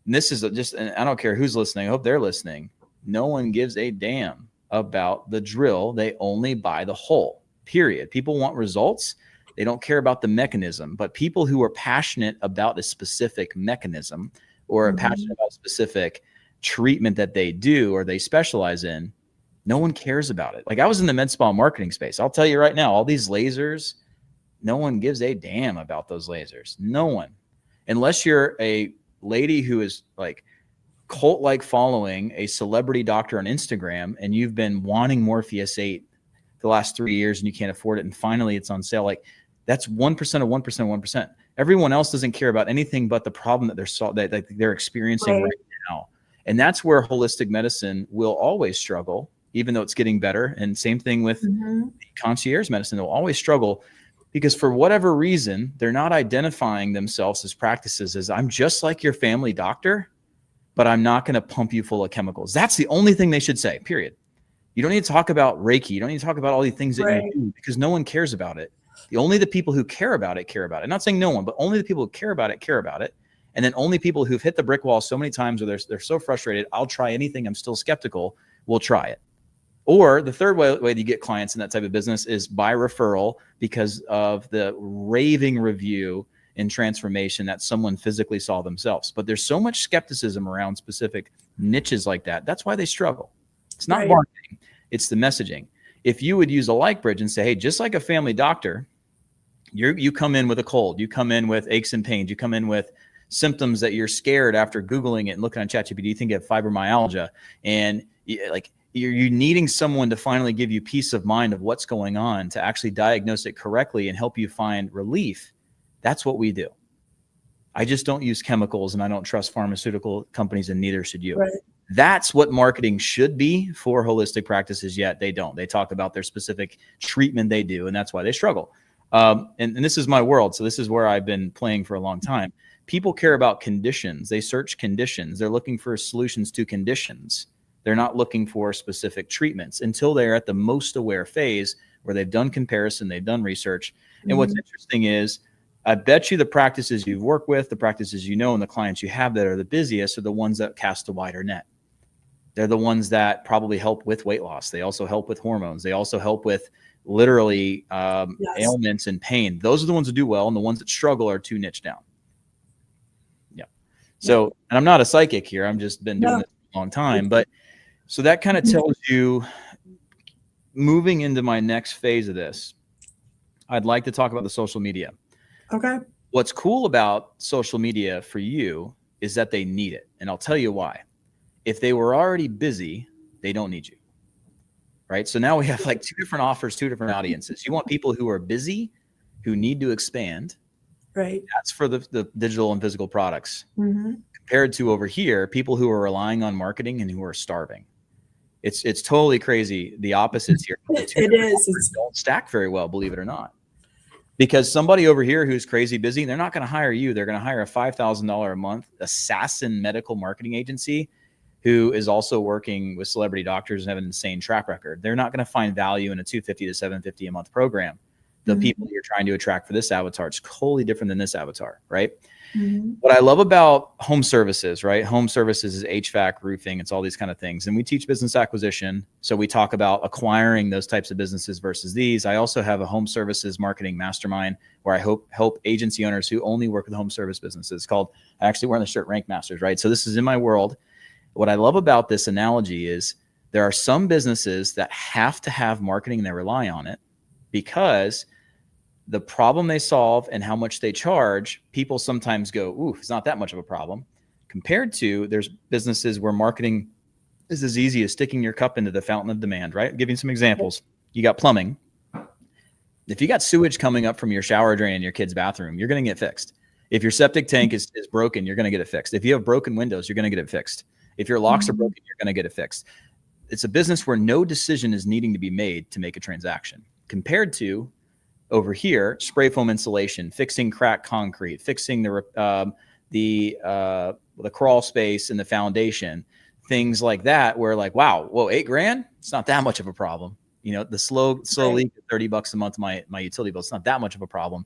and this is just, and I don't care who's listening. I hope they're listening. No one gives a damn about the drill. They only buy the hole, period. People want results. They don't care about the mechanism. But people who are passionate about a specific mechanism or are passionate about a specific treatment that they do or they specialize in, no one cares about it. Like I was in the med spa marketing space. I'll tell you right now, all these lasers, no one gives a damn about those lasers. No one. Unless you're a lady who is like cult-like following a celebrity doctor on Instagram and you've been wanting Morpheus 8 the last 3 years and you can't afford it and finally it's on sale. Like that's 1% of 1% of 1%. Everyone else doesn't care about anything but the problem that they're experiencing right now. And that's where holistic medicine will always struggle, even though it's getting better. And same thing with concierge medicine. They'll always struggle because for whatever reason, they're not identifying themselves as practices as I'm just like your family doctor, but I'm not going to pump you full of chemicals. That's the only thing they should say, period. You don't need to talk about Reiki. You don't need to talk about all these things that you do because no one cares about it. The people who care about it, care about it. I'm not saying no one, but only the people who care about it, care about it. And then only people who've hit the brick wall so many times where they're so frustrated, I'll try anything, I'm still skeptical, will try it. Or the third way to get clients in that type of business is by referral because of the raving review and transformation that someone physically saw themselves. But there's so much skepticism around specific niches like that. That's why they struggle. It's not marketing, it's the messaging. If you would use a like bridge and say, hey, just like a family doctor, you come in with a cold, you come in with aches and pains, you come in with symptoms that you're scared after Googling it and looking on ChatGPT, you think you have fibromyalgia, and you're needing someone to finally give you peace of mind of what's going on, to actually diagnose it correctly and help you find relief. That's what we do. I just don't use chemicals, and I don't trust pharmaceutical companies, and neither should you. Right. That's what marketing should be for holistic practices, yet they don't. They talk about their specific treatment they do, and that's why they struggle. And this is my world, so this is where I've been playing for a long time. People care about conditions. They search conditions. They're looking for solutions to conditions. They're not looking for specific treatments until they're at the most aware phase where they've done comparison, they've done research. And what's interesting is, I bet you the practices you've worked with, the practices you know, and the clients you have that are the busiest are the ones that cast a wider net. They're the ones that probably help with weight loss. They also help with hormones. They also help with literally ailments and pain. Those are the ones that do well, and the ones that struggle are too niche down. Yeah. So, and I'm not a psychic here. I've just been doing this for a long time. But so that kind of tells you, moving into my next phase of this, I'd like to talk about the social media. Okay. What's cool about social media for you is that they need it. And I'll tell you why. If they were already busy, they don't need you. Right? So now we have like two different offers, two different audiences. You want people who are busy, who need to expand. Right. That's for the digital and physical products. Compared to over here, people who are relying on marketing and who are starving. It's totally crazy. The opposites here. It is. Don't stack very well, believe it or not. Because somebody over here who's crazy busy, they're not going to hire you. They're going to hire a $5,000 a month assassin medical marketing agency who is also working with celebrity doctors and have an insane track record. They're not going to find value in a $250 to $750 a month program. The people you're trying to attract for this avatar is totally different than this avatar, right? What I love about home services, right? Home services is HVAC, roofing, it's all these kind of things. And we teach business acquisition. So we talk about acquiring those types of businesses versus these. I also have a home services marketing mastermind where I help agency owners who only work with home service businesses called, I actually wear the shirt, Rank Masters, right? So this is in my world. What I love about this analogy is there are some businesses that have to have marketing and they rely on it because the problem they solve and how much they charge, people sometimes go, ooh, it's not that much of a problem. Compared to, there's businesses where marketing is as easy as sticking your cup into the fountain of demand, right? Giving some examples. You got plumbing. If you got sewage coming up from your shower drain in your kid's bathroom, you're going to get fixed. If your septic tank is broken, you're going to get it fixed. If you have broken windows, you're going to get it fixed. If your locks are broken, you're going to get it fixed. It's a business where no decision is needing to be made to make a transaction. Compared to over here, spray foam insulation, fixing cracked concrete, fixing the crawl space and the foundation, things like that. Where like, wow, whoa, $8,000? It's not that much of a problem. You know, the slow leak, $30 a month, my utility bill. It's not that much of a problem.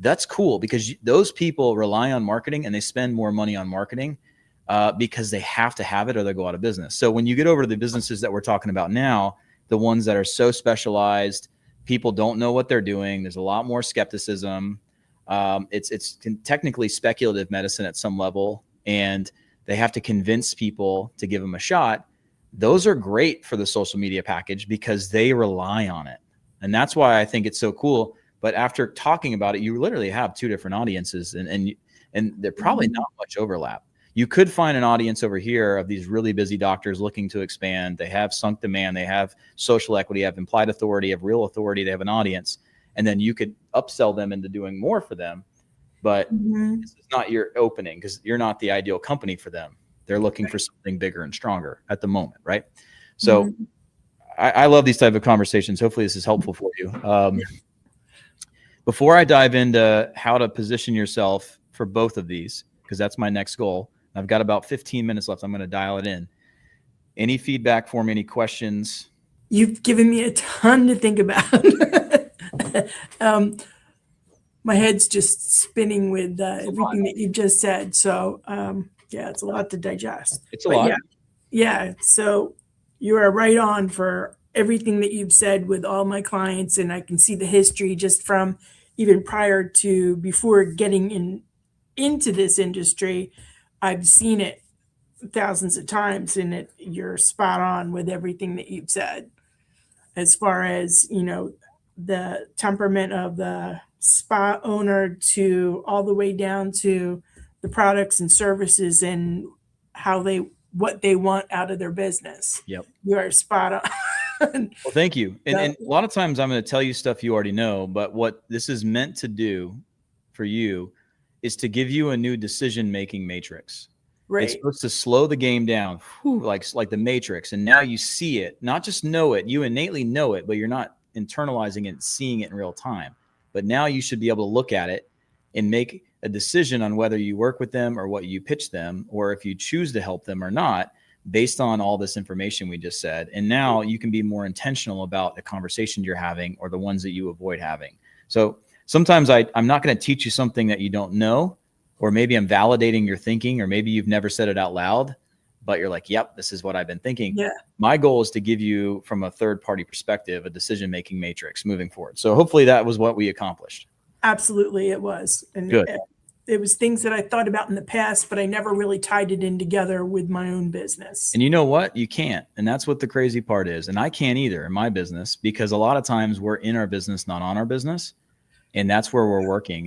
That's cool because those people rely on marketing and they spend more money on marketing because they have to have it or they'll go out of business. So when you get over to the businesses that we're talking about now, the ones that are so specialized, people don't know what they're doing. There's a lot more skepticism. It's technically speculative medicine at some level, and they have to convince people to give them a shot. Those are great for the social media package because they rely on it. And that's why I think it's so cool. But after talking about it, you literally have two different audiences and they're probably not much overlap. You could find an audience over here of these really busy doctors looking to expand. They have sunk demand. They have social equity, have implied authority, have real authority. They have an audience. And then you could upsell them into doing more for them. But this is not your opening because you're not the ideal company for them. They're looking for something bigger and stronger at the moment, right? So I love these type of conversations. Hopefully this is helpful for you. Before I dive into how to position yourself for both of these, because that's my next goal, I've got about 15 minutes left. I'm going to dial it in. Any feedback for me? Any questions? You've given me a ton to think about. My head's just spinning with everything that you've just said. So, yeah, it's a lot to digest. It's a lot. Yeah. So you are right on for everything that you've said with all my clients. And I can see the history just from even prior to before getting into this industry. I've seen it thousands of times, and you're spot on with everything that you've said. as far as, the temperament of the spa owner to all the way down to the products and services and how what they want out of their business. Yep. You are spot on. Well, thank you. And So, a lot of times I'm going to tell you stuff you already know, but what this is meant to do for you is to give you a new decision-making matrix. It's right. supposed to slow the game down, like the Matrix. And now you see it, not just know it. You innately know it, but you're not internalizing it and seeing it in real time. But now you should be able to look at it and make a decision on whether you work with them or what you pitch them, or if you choose to help them or not, based on all this information we just said. And now you can be more intentional about the conversation you're having or the ones that you avoid having. So sometimes I'm not going to teach you something that you don't know, or maybe I'm validating your thinking, or maybe you've never said it out loud, but you're like, yep, this is what I've been thinking. Yeah. My goal is to give you, from a third party perspective, a decision-making matrix moving forward. So hopefully that was what we accomplished. Absolutely, it was. And Good. it was things that I thought about in the past, but I never really tied it in together with my own business. And you know what? You can't. And that's what the crazy part is. And I can't either in my business, because a lot of times we're in our business, not on our business. And that's where we're working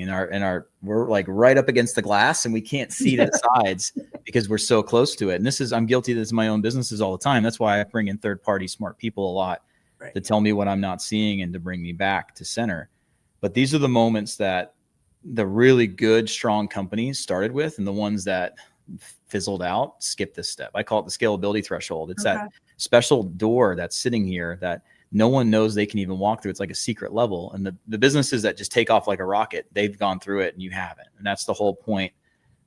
we're like right up against the glass, and we can't see the sides because we're so close to it. And I'm guilty of this in my own businesses all the time. That's why I bring in third party smart people a lot to tell me what I'm not seeing and to bring me back to center. But these are the moments that the really good, strong companies started with, and the ones that fizzled out skip this step. I call it the scalability threshold. It's that special door that's sitting here that no one knows they can even walk through. It's like a secret level. And the businesses that just take off like a rocket, they've gone through it and you haven't. And that's the whole point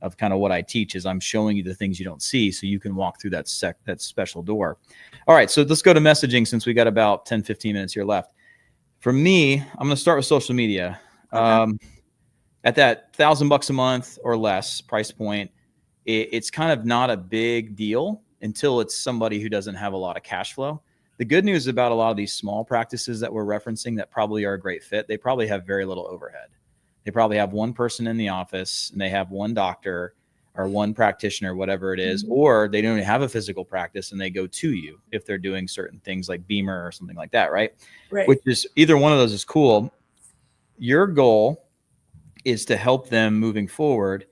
of kind of what I teach, is I'm showing you the things you don't see so you can walk through that special door. All right, so let's go to messaging, since we got about 10, 15 minutes here left. For me, I'm going to start with social media. At that $1,000 a month or less price point, it's kind of not a big deal until it's somebody who doesn't have a lot of cash flow. The good news about a lot of these small practices that we're referencing that probably are a great fit, they probably have very little overhead. They probably have one person in the office, and they have one doctor or one practitioner, whatever it is, or they don't even have a physical practice and they go to you if they're doing certain things like Beamer or something like that, right? Which is, either one of those is cool. Your goal is to help them moving forward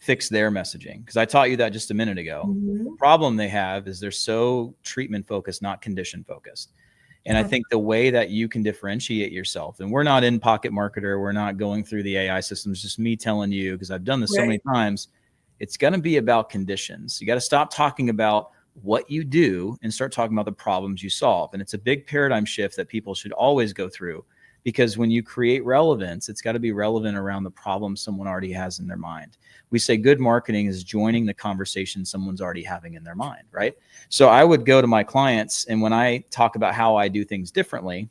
fix their messaging, because I taught you that just a minute ago. The problem they have is they're so treatment focused, not condition focused. And I think the way that you can differentiate yourself, and we're not in Pocket Marketer, we're not going through the AI systems, just me telling you, because I've done this so many times, it's going to be about conditions. You got to stop talking about what you do and start talking about the problems you solve. And it's a big paradigm shift that people should always go through, because when you create relevance, it's got to be relevant around the problem someone already has in their mind. We say good marketing is joining the conversation someone's already having in their mind, right? So I would go to my clients, and when I talk about how I do things differently,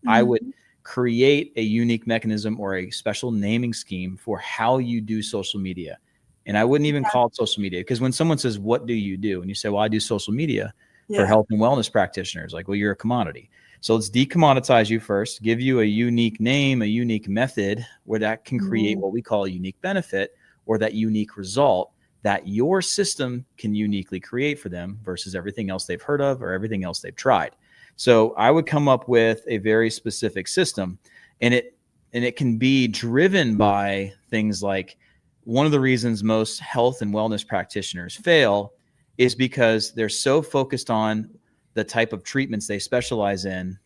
I would create a unique mechanism or a special naming scheme for how you do social media. And I wouldn't even call it social media, because when someone says, what do you do? And you say, well, I do social media for health and wellness practitioners. Like, well, you're a commodity. So let's decommoditize you first, give you a unique name, a unique method where that can create what we call a unique benefit, or that unique result that your system can uniquely create for them versus everything else they've heard of or everything else they've tried. So I would come up with a very specific system, and it can be driven by things like, one of the reasons most health and wellness practitioners fail is because they're so focused on the type of treatments they specialize in,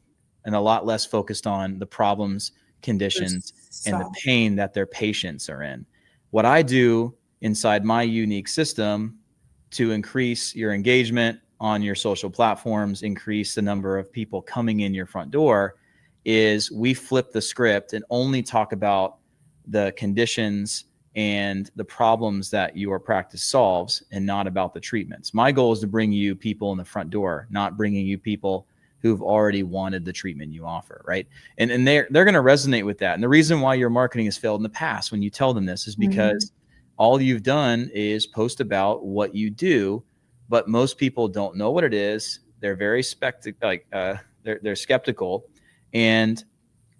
and a lot less focused on the problems, conditions, and the pain that their patients are in. What I do inside my unique system to increase your engagement on your social platforms, increase the number of people coming in your front door, is we flip the script and only talk about the conditions and the problems that your practice solves, and not about the treatments. My goal is to bring you people in the front door, not bringing you people who've already wanted the treatment you offer, right? And they're going to resonate with that. And the reason why your marketing has failed in the past when you tell them this is because all you've done is post about what you do, but most people don't know what it is. They're very they're skeptical, and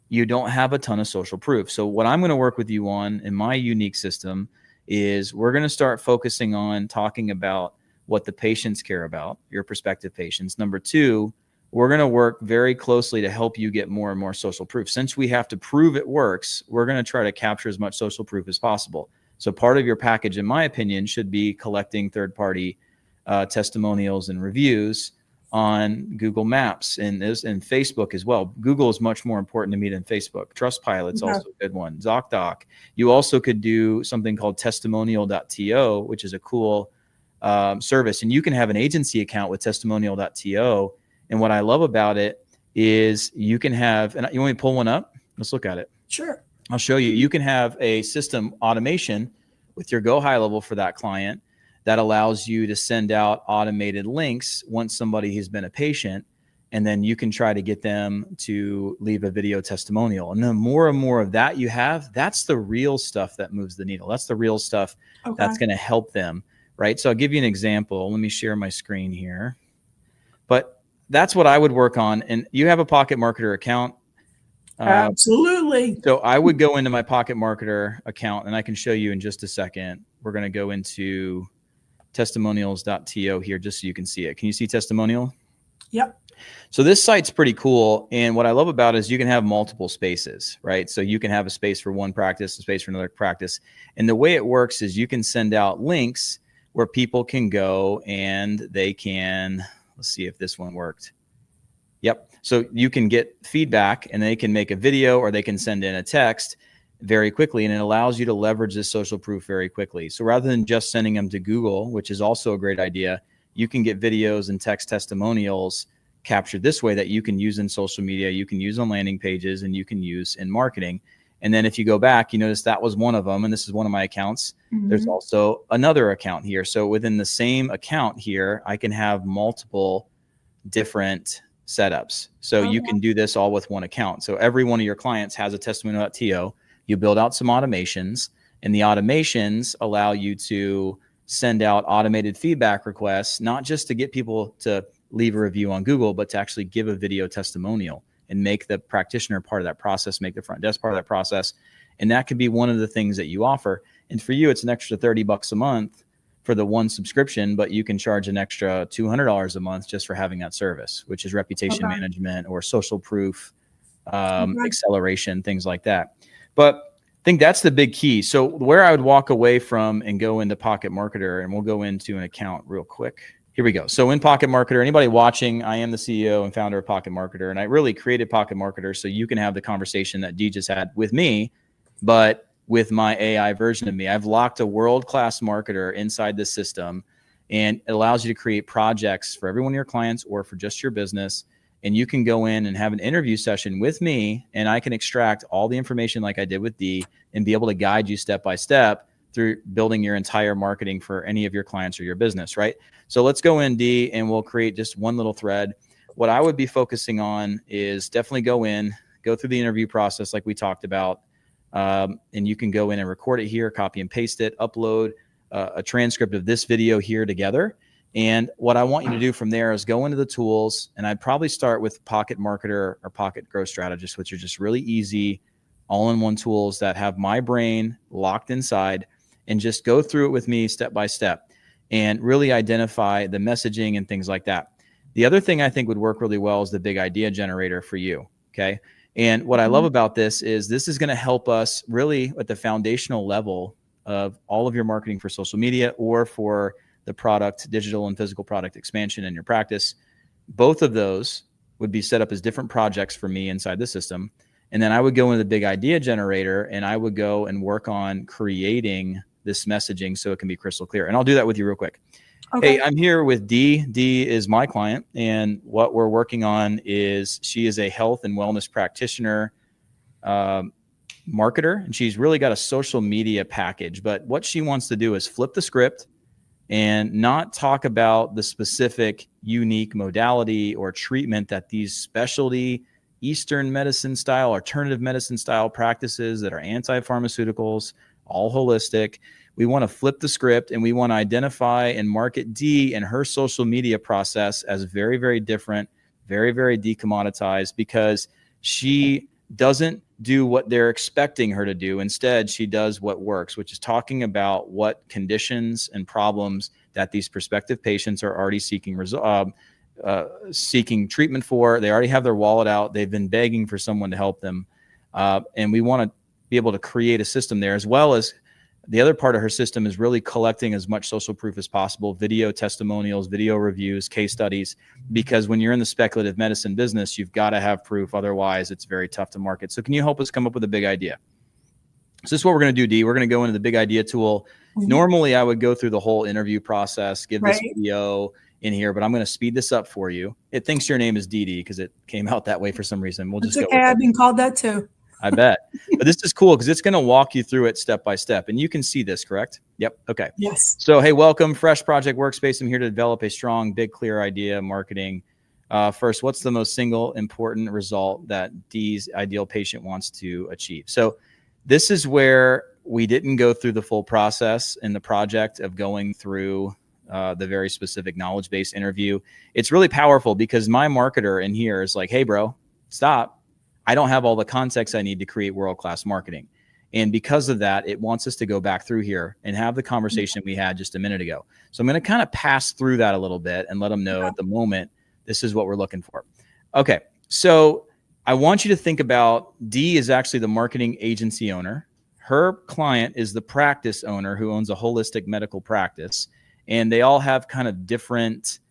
you don't have a ton of social proof. So what I'm going to work with you on in my unique system is we're going to start focusing on talking about what the patients care about, your prospective patients. Number two, we're going to work very closely to help you get more and more social proof. Since we have to prove it works, we're going to try to capture as much social proof as possible. So part of your package, in my opinion, should be collecting third-party testimonials and reviews on Google Maps and Facebook as well. Google is much more important to me than Facebook. Trustpilot's also a good one. ZocDoc. You also could do something called testimonial.to, which is a cool service. And you can have an agency account with testimonial.to. And what I love about it is you can have, and you want me to pull one up? Let's look at it. Sure. I'll show you. You can have a system automation with your Go High level for that client that allows you to send out automated links once somebody has been a patient, and then you can try to get them to leave a video testimonial. And the more and more of that you have, that's the real stuff that moves the needle. That's the real stuff that's going to help them, right? So I'll give you an example. Let me share my screen here. But that's what I would work on. And you have a Pocket Marketer account. Absolutely. So I would go into my Pocket Marketer account, and I can show you in just a second. We're going to go into testimonials.to here just so you can see it. Can you see testimonial? Yep. So this site's pretty cool. And what I love about it is you can have multiple spaces, right? So you can have a space for one practice, a space for another practice. And the way it works is you can send out links where people can go and they can, let's see if this one worked. Yep. So you can get feedback and they can make a video or they can send in a text very quickly. And it allows you to leverage this social proof very quickly. So rather than just sending them to Google, which is also a great idea, you can get videos and text testimonials captured this way that you can use in social media, you can use on landing pages, and you can use in marketing. And then if you go back, you notice that was one of them. And this is one of my accounts. There's also another account here. So within the same account here, I can have multiple different setups. So you can do this all with one account. So every one of your clients has a testimonial.to. You build out some automations, and the automations allow you to send out automated feedback requests, not just to get people to leave a review on Google, but to actually give a video testimonial and make the practitioner part of that process, make the front desk part of that process. And that could be one of the things that you offer. And for you, it's an extra $30 a month for the one subscription, but you can charge an extra $200 a month just for having that service, which is reputation management or social proof, acceleration, things like that. But I think that's the big key. So where I would walk away from and go into Pocket Marketer, and we'll go into an account real quick. Here we go. So in Pocket Marketer, anybody watching, I am the CEO and founder of Pocket Marketer, and I really created Pocket Marketer so you can have the conversation that Dee just had with me, but with my AI version of me. I've locked a world-class marketer inside this system, and it allows you to create projects for every one of your clients or for just your business. And you can go in and have an interview session with me, and I can extract all the information like I did with Dee and be able to guide you step by step through building your entire marketing for any of your clients or your business, right? So let's go in, Dee, and we'll create just one little thread. What I would be focusing on is definitely go through the interview process like we talked about. And you can go in and record it here, copy and paste it, upload a transcript of this video here together. And what I want you to do from there is go into the tools, and I'd probably start with Pocket Marketer or Pocket Growth Strategist, which are just really easy, all-in-one tools that have my brain locked inside, and just go through it with me step by step and really identify the messaging and things like that. The other thing I think would work really well is the big idea generator for you, okay? And what I love about this is going to help us really at the foundational level of all of your marketing for social media or for the product, digital and physical product expansion in your practice. Both of those would be set up as different projects for me inside the system. And then I would go into the big idea generator and I would go and work on creating this messaging so it can be crystal clear. And I'll do that with you real quick. Okay. Hey, I'm here with Dee. Dee is my client, and what we're working on is she is a health and wellness practitioner, marketer, and she's really got a social media package. But what she wants to do is flip the script and not talk about the specific unique modality or treatment that these specialty Eastern medicine style, alternative medicine style practices that are anti-pharmaceuticals, all holistic. We want to flip the script, and we want to identify and market Dee and her social media process as very, very different, very, very decommoditized, because she doesn't do what they're expecting her to do. Instead, she does what works, which is talking about what conditions and problems that these prospective patients are already seeking seeking treatment for. They already have their wallet out. They've been begging for someone to help them. And we want to be able to create a system there, as well as the other part of her system is really collecting as much social proof as possible, video testimonials, video reviews, case studies, because when you're in the speculative medicine business, you've got to have proof. Otherwise, it's very tough to market. So can you help us come up with a big idea? So this is what we're going to do, Dee. We're going to go into the big idea tool. Normally, I would go through the whole interview process, give this video in here, but I'm going to speed this up for you. It thinks your name is Dee Dee because it came out that way for some reason. We'll just go okay. I've been called that too. I bet. But this is cool because it's going to walk you through it step by step. And you can see this, correct? Yep. Okay. Yes. So, hey, welcome. Fresh Project Workspace. I'm here to develop a strong, big, clear idea marketing. First, what's the most single important result that Dee's ideal patient wants to achieve? So this is where we didn't go through the full process in the project of going through the very specific knowledge-based interview. It's really powerful because my marketer in here is like, hey, bro, stop. I don't have all the context I need to create world-class marketing. And because of that, it wants us to go back through here and have the conversation we had just a minute ago. So I'm going to kind of pass through that a little bit and let them know at the moment, this is what we're looking for. Okay. So I want you to think about Dee is actually the marketing agency owner. Her client is the practice owner who owns a holistic medical practice. And they all have kind of different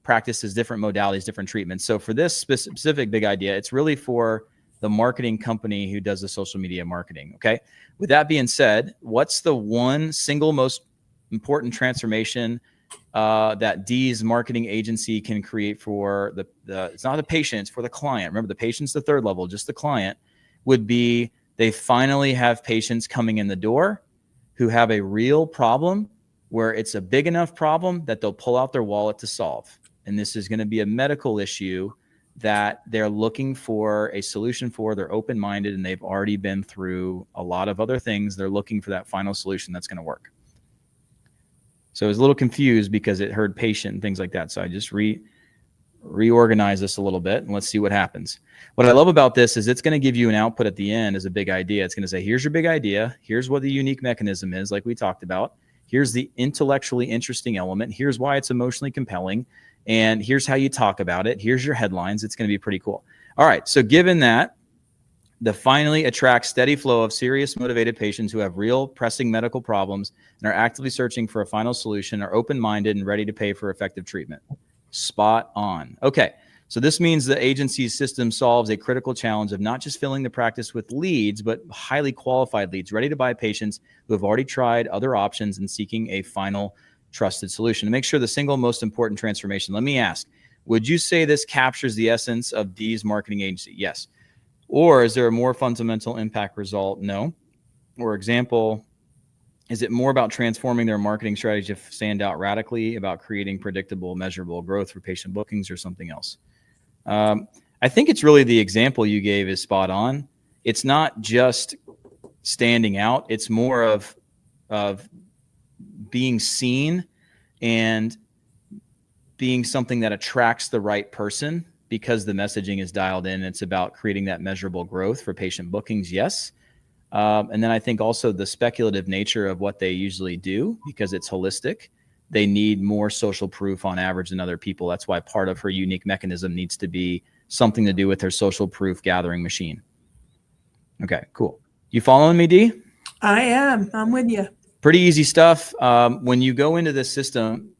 practices, different modalities, different treatments. So for this specific big idea, it's really for the marketing company who does the social media marketing. Okay. With that being said, what's the one single most important transformation that Dee's marketing agency can create for it's not the patient, it's for the client. Remember, the patient's the third level, just the client would be they finally have patients coming in the door who have a real problem where it's a big enough problem that they'll pull out their wallet to solve. And this is going to be a medical issue that they're looking for a solution for. They're open-minded and they've already been through a lot of other things. They're looking for that final solution that's going to work. So I was a little confused because it heard patient and things like that. So I just reorganize this a little bit and let's see what happens. What I love about this is it's going to give you an output at the end as a big idea. It's going to say, here's your big idea. Here's what the unique mechanism is, like we talked about. Here's the intellectually interesting element. Here's why it's emotionally compelling. And here's how you talk about it. Here's your headlines. It's going to be pretty cool. All right. So given that, the finally attracts steady flow of serious motivated patients who have real pressing medical problems and are actively searching for a final solution, are open-minded and ready to pay for effective treatment. Spot on. Okay. So this means the agency's system solves a critical challenge of not just filling the practice with leads, but highly qualified leads, ready to buy patients who have already tried other options and seeking a final trusted solution. To make sure the single most important transformation, let me ask, would you say this captures the essence of Dee's marketing agency? Yes. Or is there a more fundamental impact result? No. For example, is it more about transforming their marketing strategy to stand out radically, about creating predictable, measurable growth for patient bookings, or something else? I think it's really the example you gave is spot on. It's not just standing out. It's more of being seen and being something that attracts the right person because the messaging is dialed in. It's about creating that measurable growth for patient bookings. Yes. And then I think also the speculative nature of what they usually do, because it's holistic, they need more social proof on average than other people. That's why part of her unique mechanism needs to be something to do with her social proof gathering machine. Okay, cool. You following me, Dee? I am. I'm with you. Pretty easy stuff. When you go into this system,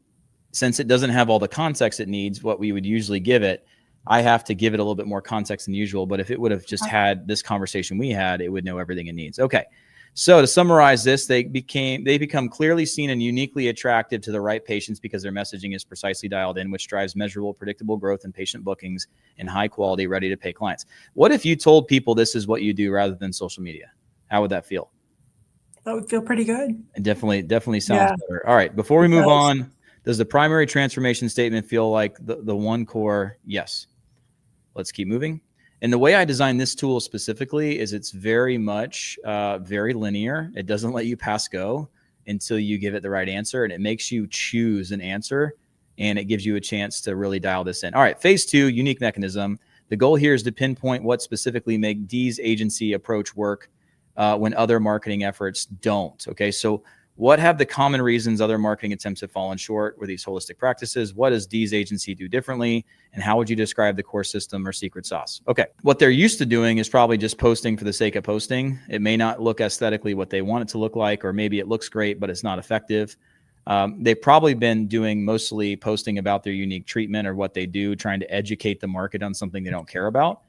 since it doesn't have all the context it needs, what we would usually give it, I have to give it a little bit more context than usual. But if it would have just had this conversation we had, it would know everything it needs. Okay. So to summarize this, they become clearly seen and uniquely attractive to the right patients because their messaging is precisely dialed in, which drives measurable, predictable growth in patient bookings and high quality, ready to pay clients. What if you told people this is what you do rather than social media? How would that feel? That would feel pretty good. It definitely sounds better. All right. Before we move on, does the primary transformation statement feel like the one core? Yes. Let's keep moving. And the way I designed this tool specifically is it's very much very linear. It doesn't let you pass go until you give it the right answer. And it makes you choose an answer. And it gives you a chance to really dial this in. All right. Phase 2, unique mechanism. The goal here is to pinpoint what specifically make Dee's agency approach work when other marketing efforts don't. Okay. So What have the common reasons other marketing attempts have fallen short with these holistic practices? What does Dee's agency do differently? And how would you describe the core system or secret sauce? Okay. What they're used to doing is probably just posting for the sake of posting. It may not look aesthetically what they want it to look like, or maybe it looks great, but it's not effective. They've probably been doing mostly posting about their unique treatment or what they do, trying to educate the market on something they don't care about.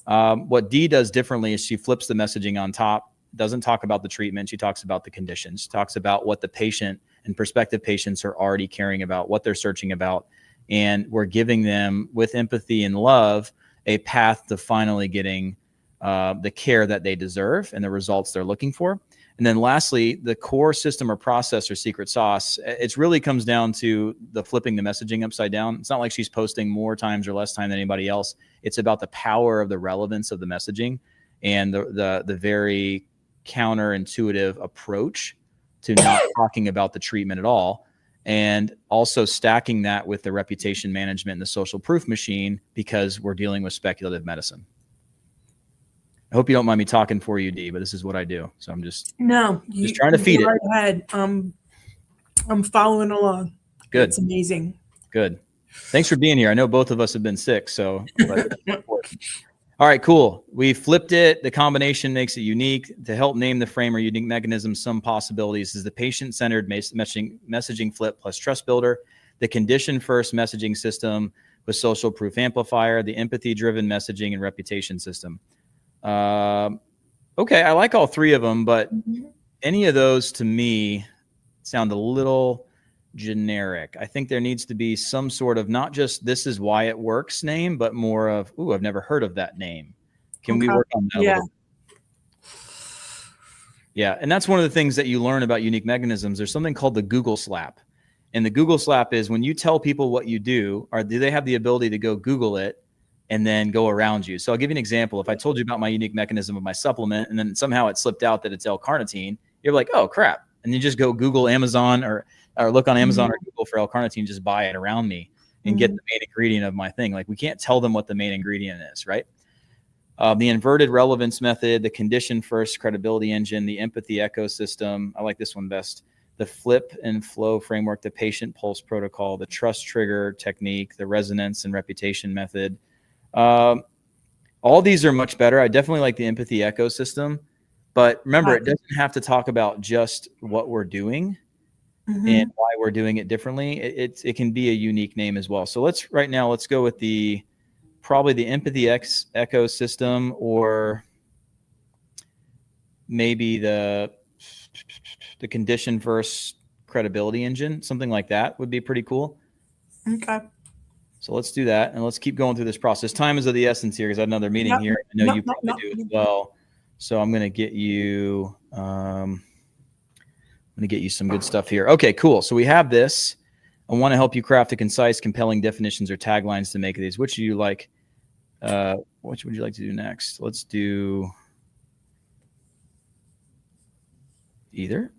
What Dee does differently is she flips the messaging on top, doesn't talk about the treatment. She talks about the conditions, talks about what the patient and prospective patients are already caring about, what they're searching about. And we're giving them, with empathy and love, a path to finally getting the care that they deserve and the results they're looking for. And then lastly, the core system or process or secret sauce, it really comes down to the flipping the messaging upside down. It's not like she's posting more times or less time than anybody else. It's about the power of the relevance of the messaging and the very counterintuitive approach to not talking about the treatment at all. And also stacking that with the reputation management and the social proof machine, because we're dealing with speculative medicine. I hope you don't mind me talking for you, Dee, but this is what I do. So I'm just trying to feed it. Right ahead. I'm following along. Good. It's amazing. Good. Thanks for being here. I know both of us have been sick, so. All right, cool. We flipped it. The combination makes it unique. To help name the frame or unique mechanism, some possibilities is the patient-centered messaging flip plus trust builder, the condition-first messaging system with social proof amplifier, the empathy-driven messaging and reputation system. Okay, I like all three of them, but any of those to me sound a little generic. I think there needs to be some sort of not just this is why it works name, but more of, ooh, I've never heard of that name. Can we work on that a little bit? Yeah, and that's one of the things that you learn about unique mechanisms. There's something called the Google slap. And the Google slap is when you tell people what you do, or do they have the ability to go Google it and then go around you. So I'll give you an example. If I told you about my unique mechanism of my supplement and then somehow it slipped out that it's L-carnitine, you're like, oh, crap. And you just go Google Amazon or look on Amazon or Google for L-carnitine, just buy it around me and get the main ingredient of my thing. Like we can't tell them what the main ingredient is, right? The inverted relevance method, the condition first credibility engine, the empathy ecosystem. I like this one best. The flip and flow framework, the patient pulse protocol, the trust trigger technique, the resonance and reputation method. All these are much better. I definitely like the empathy ecosystem, but remember, it doesn't have to talk about just what we're doing and why we're doing it differently. It can be a unique name as well. So let's go with probably the empathy ecosystem, or maybe the condition versus credibility engine, something like that would be pretty cool. Okay. So let's do that, and let's keep going through this process. Time is of the essence here because I have another meeting here. I know you probably do as well. So I'm going to get you. I'm going to get you some good stuff here. Okay, cool. So we have this. I want to help you craft a concise, compelling definitions or taglines to make these. Which do you like? Which would you like to do next? Let's do either.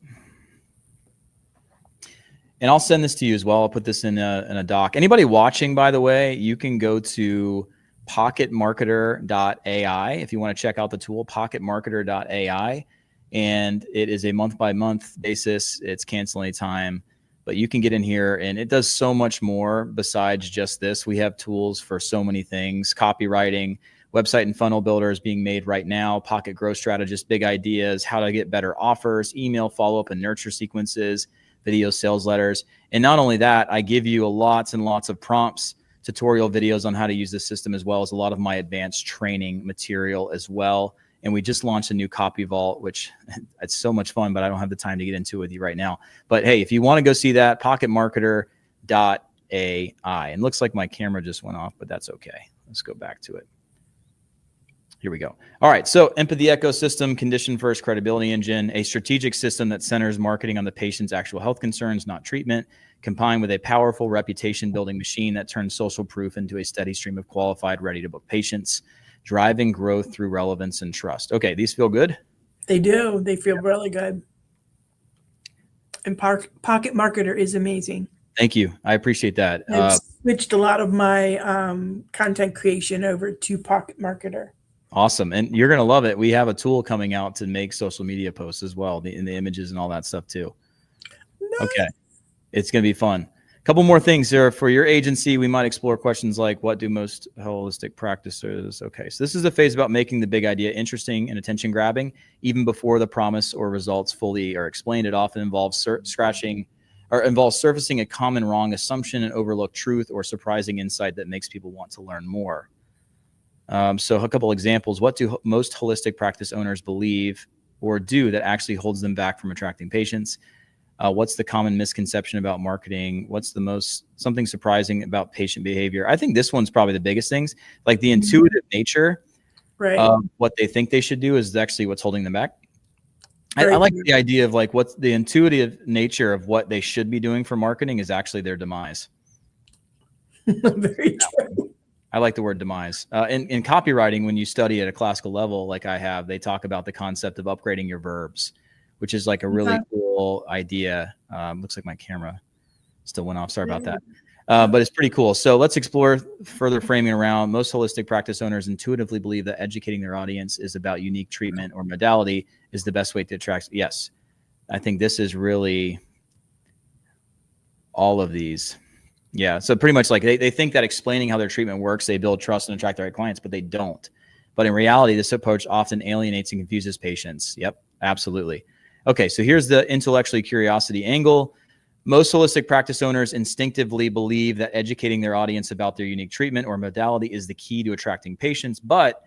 And I'll send this to you as well. I'll put this in a doc. Anybody watching, by the way, you can go to pocketmarketer.ai if you want to check out the tool, pocketmarketer.ai. And it is a month-by-month basis. It's cancel anytime. But you can get in here, and it does so much more besides just this. We have tools for so many things: copywriting, website and funnel builders being made right now, pocket growth strategist, big ideas, how to get better offers, email follow-up and nurture sequences, video sales letters. And not only that, I give you lots and lots of prompts, tutorial videos on how to use this system, as well as a lot of my advanced training material as well. And we just launched a new copy vault, which it's so much fun, but I don't have the time to get into it with you right now. But hey, if you want to go see that, pocketmarketer.ai. And looks like my camera just went off, but that's okay. Let's go back to it. Here we go. All right. So empathy ecosystem, condition first credibility engine, a strategic system that centers marketing on the patient's actual health concerns, not treatment, combined with a powerful reputation building machine that turns social proof into a steady stream of qualified, ready to book patients, driving growth through relevance and trust. Okay. These feel good? They do. They feel really good. And Pocket Marketer is amazing. Thank you. I appreciate that. I've switched a lot of my content creation over to Pocket Marketer. Awesome. And you're going to love it. We have a tool coming out to make social media posts as well, in the images and all that stuff too. Okay. It's going to be fun. A couple more things here for your agency. We might explore questions like, what do most holistic practices? Okay. So this is a phase about making the big idea interesting and attention grabbing, even before the promise or results fully are explained. It often involves surfacing a common wrong assumption and overlooked truth or surprising insight that makes people want to learn more. So a couple examples. What do most holistic practice owners believe or do that actually holds them back from attracting patients? What's the common misconception about marketing? What's the most something surprising about patient behavior? I think this one's probably the biggest things, like the intuitive nature of what they think they should do is actually what's holding them back. I like the idea of like what's the intuitive nature of what they should be doing for marketing is actually their demise. Very true. I like the word demise. In copywriting, when you study at a classical level, like I have, they talk about the concept of upgrading your verbs, which is like a really cool idea. Looks like my camera still went off. Sorry about that. But it's pretty cool. So let's explore further framing around. Most holistic practice owners intuitively believe that educating their audience is about unique treatment or modality is the best way to attract. Yes. I think this is really all of these. Yeah. So pretty much like they think that explaining how their treatment works, they build trust and attract the right clients, but they don't. But in reality, this approach often alienates and confuses patients. Yep, absolutely. Okay, so here's the intellectually curiosity angle. Most holistic practice owners instinctively believe that educating their audience about their unique treatment or modality is the key to attracting patients, but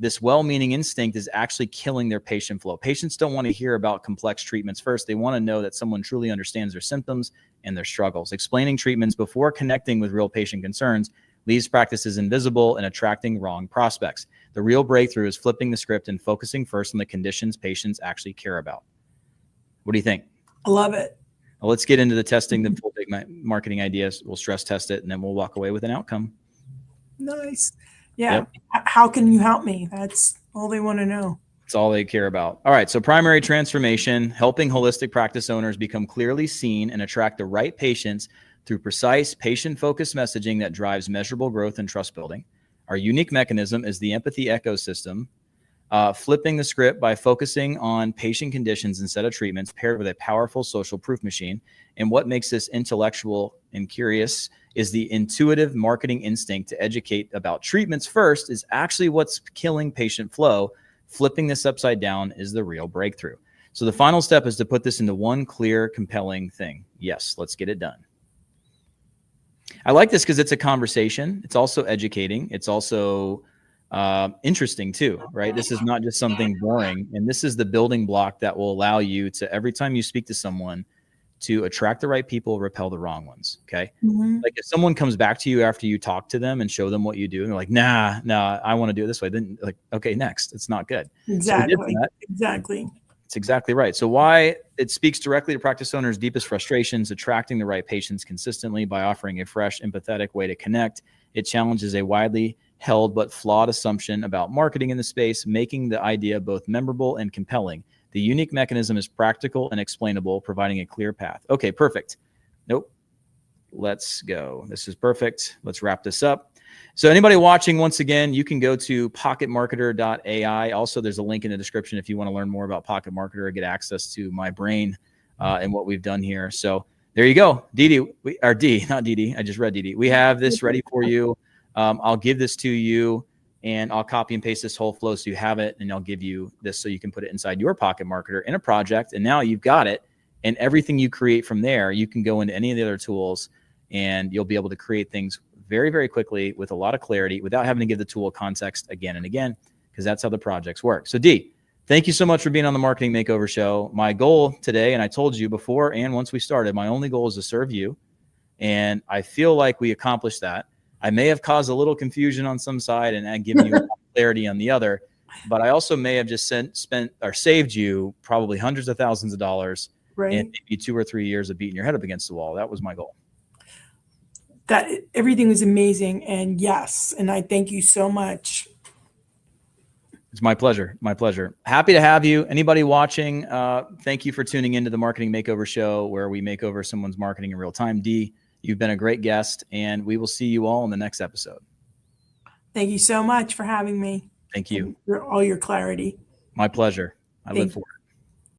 this well-meaning instinct is actually killing their patient flow. Patients don't want to hear about complex treatments first. They want to know that someone truly understands their symptoms and their struggles. Explaining treatments before connecting with real patient concerns leaves practices invisible and attracting wrong prospects. The real breakthrough is flipping the script and focusing first on the conditions patients actually care about. What do you think? I love it. Well, let's get into the testing, the full big marketing ideas. We'll stress test it, and then we'll walk away with an outcome. Nice. Yeah. Yep. How can you help me? That's all they want to know. It's all they care about. All right. So primary transformation, helping holistic practice owners become clearly seen and attract the right patients through precise patient-focused messaging that drives measurable growth and trust building. Our unique mechanism is the empathy ecosystem. Flipping the script by focusing on patient conditions instead of treatments, paired with a powerful social proof machine. And what makes this intellectual and curious is the intuitive marketing instinct to educate about treatments first is actually what's killing patient flow. Flipping this upside down is the real breakthrough. So the final step is to put this into one clear, compelling thing. Yes, let's get it done. I like this because it's a conversation. It's also educating. It's also interesting too, right? This is not just something boring. And this is the building block that will allow you to, every time you speak to someone, to attract the right people, repel the wrong ones. Okay. Mm-hmm. Like if someone comes back to you after you talk to them and show them what you do, and they're like, nah, I want to do it this way. Then like, okay, next. It's not good. Exactly. So exactly. It's exactly right. So why it speaks directly to practice owners' deepest frustrations, attracting the right patients consistently by offering a fresh, empathetic way to connect. It challenges a widely held but flawed assumption about marketing in the space, making the idea both memorable and compelling. The unique mechanism is practical and explainable, providing a clear path. Okay, perfect. Nope. Let's go. This is perfect. Let's wrap this up. So anybody watching, once again, you can go to pocketmarketer.ai. Also, there's a link in the description if you want to learn more about Pocket Marketer or get access to my brain and what we've done here. So there you go. Not Didi. I just read Didi. We have this ready for you. I'll give this to you and I'll copy and paste this whole flow so you have it, and I'll give you this so you can put it inside your Pocket Marketer in a project. And now you've got it, and everything you create from there, you can go into any of the other tools and you'll be able to create things very, very quickly with a lot of clarity without having to give the tool context again and again, because that's how the projects work. So Dee, thank you so much for being on the Marketing Makeover Show. My goal today, and I told you before and once we started, my only goal is to serve you. And I feel like we accomplished that. I may have caused a little confusion on some side and given you clarity on the other, but I also may have just spent or saved you probably hundreds of thousands of dollars, right, and maybe 2 or 3 years of beating your head up against the wall. That was my goal. That everything was amazing. And yes, and I thank you so much. It's my pleasure. My pleasure. Happy to have you. Anybody watching, thank you for tuning into the Marketing Makeover Show, where we make over someone's marketing in real time. Dee, you've been a great guest, and we will see you all in the next episode. Thank you so much for having me. Thank you. And for all your clarity. My pleasure. I look forward.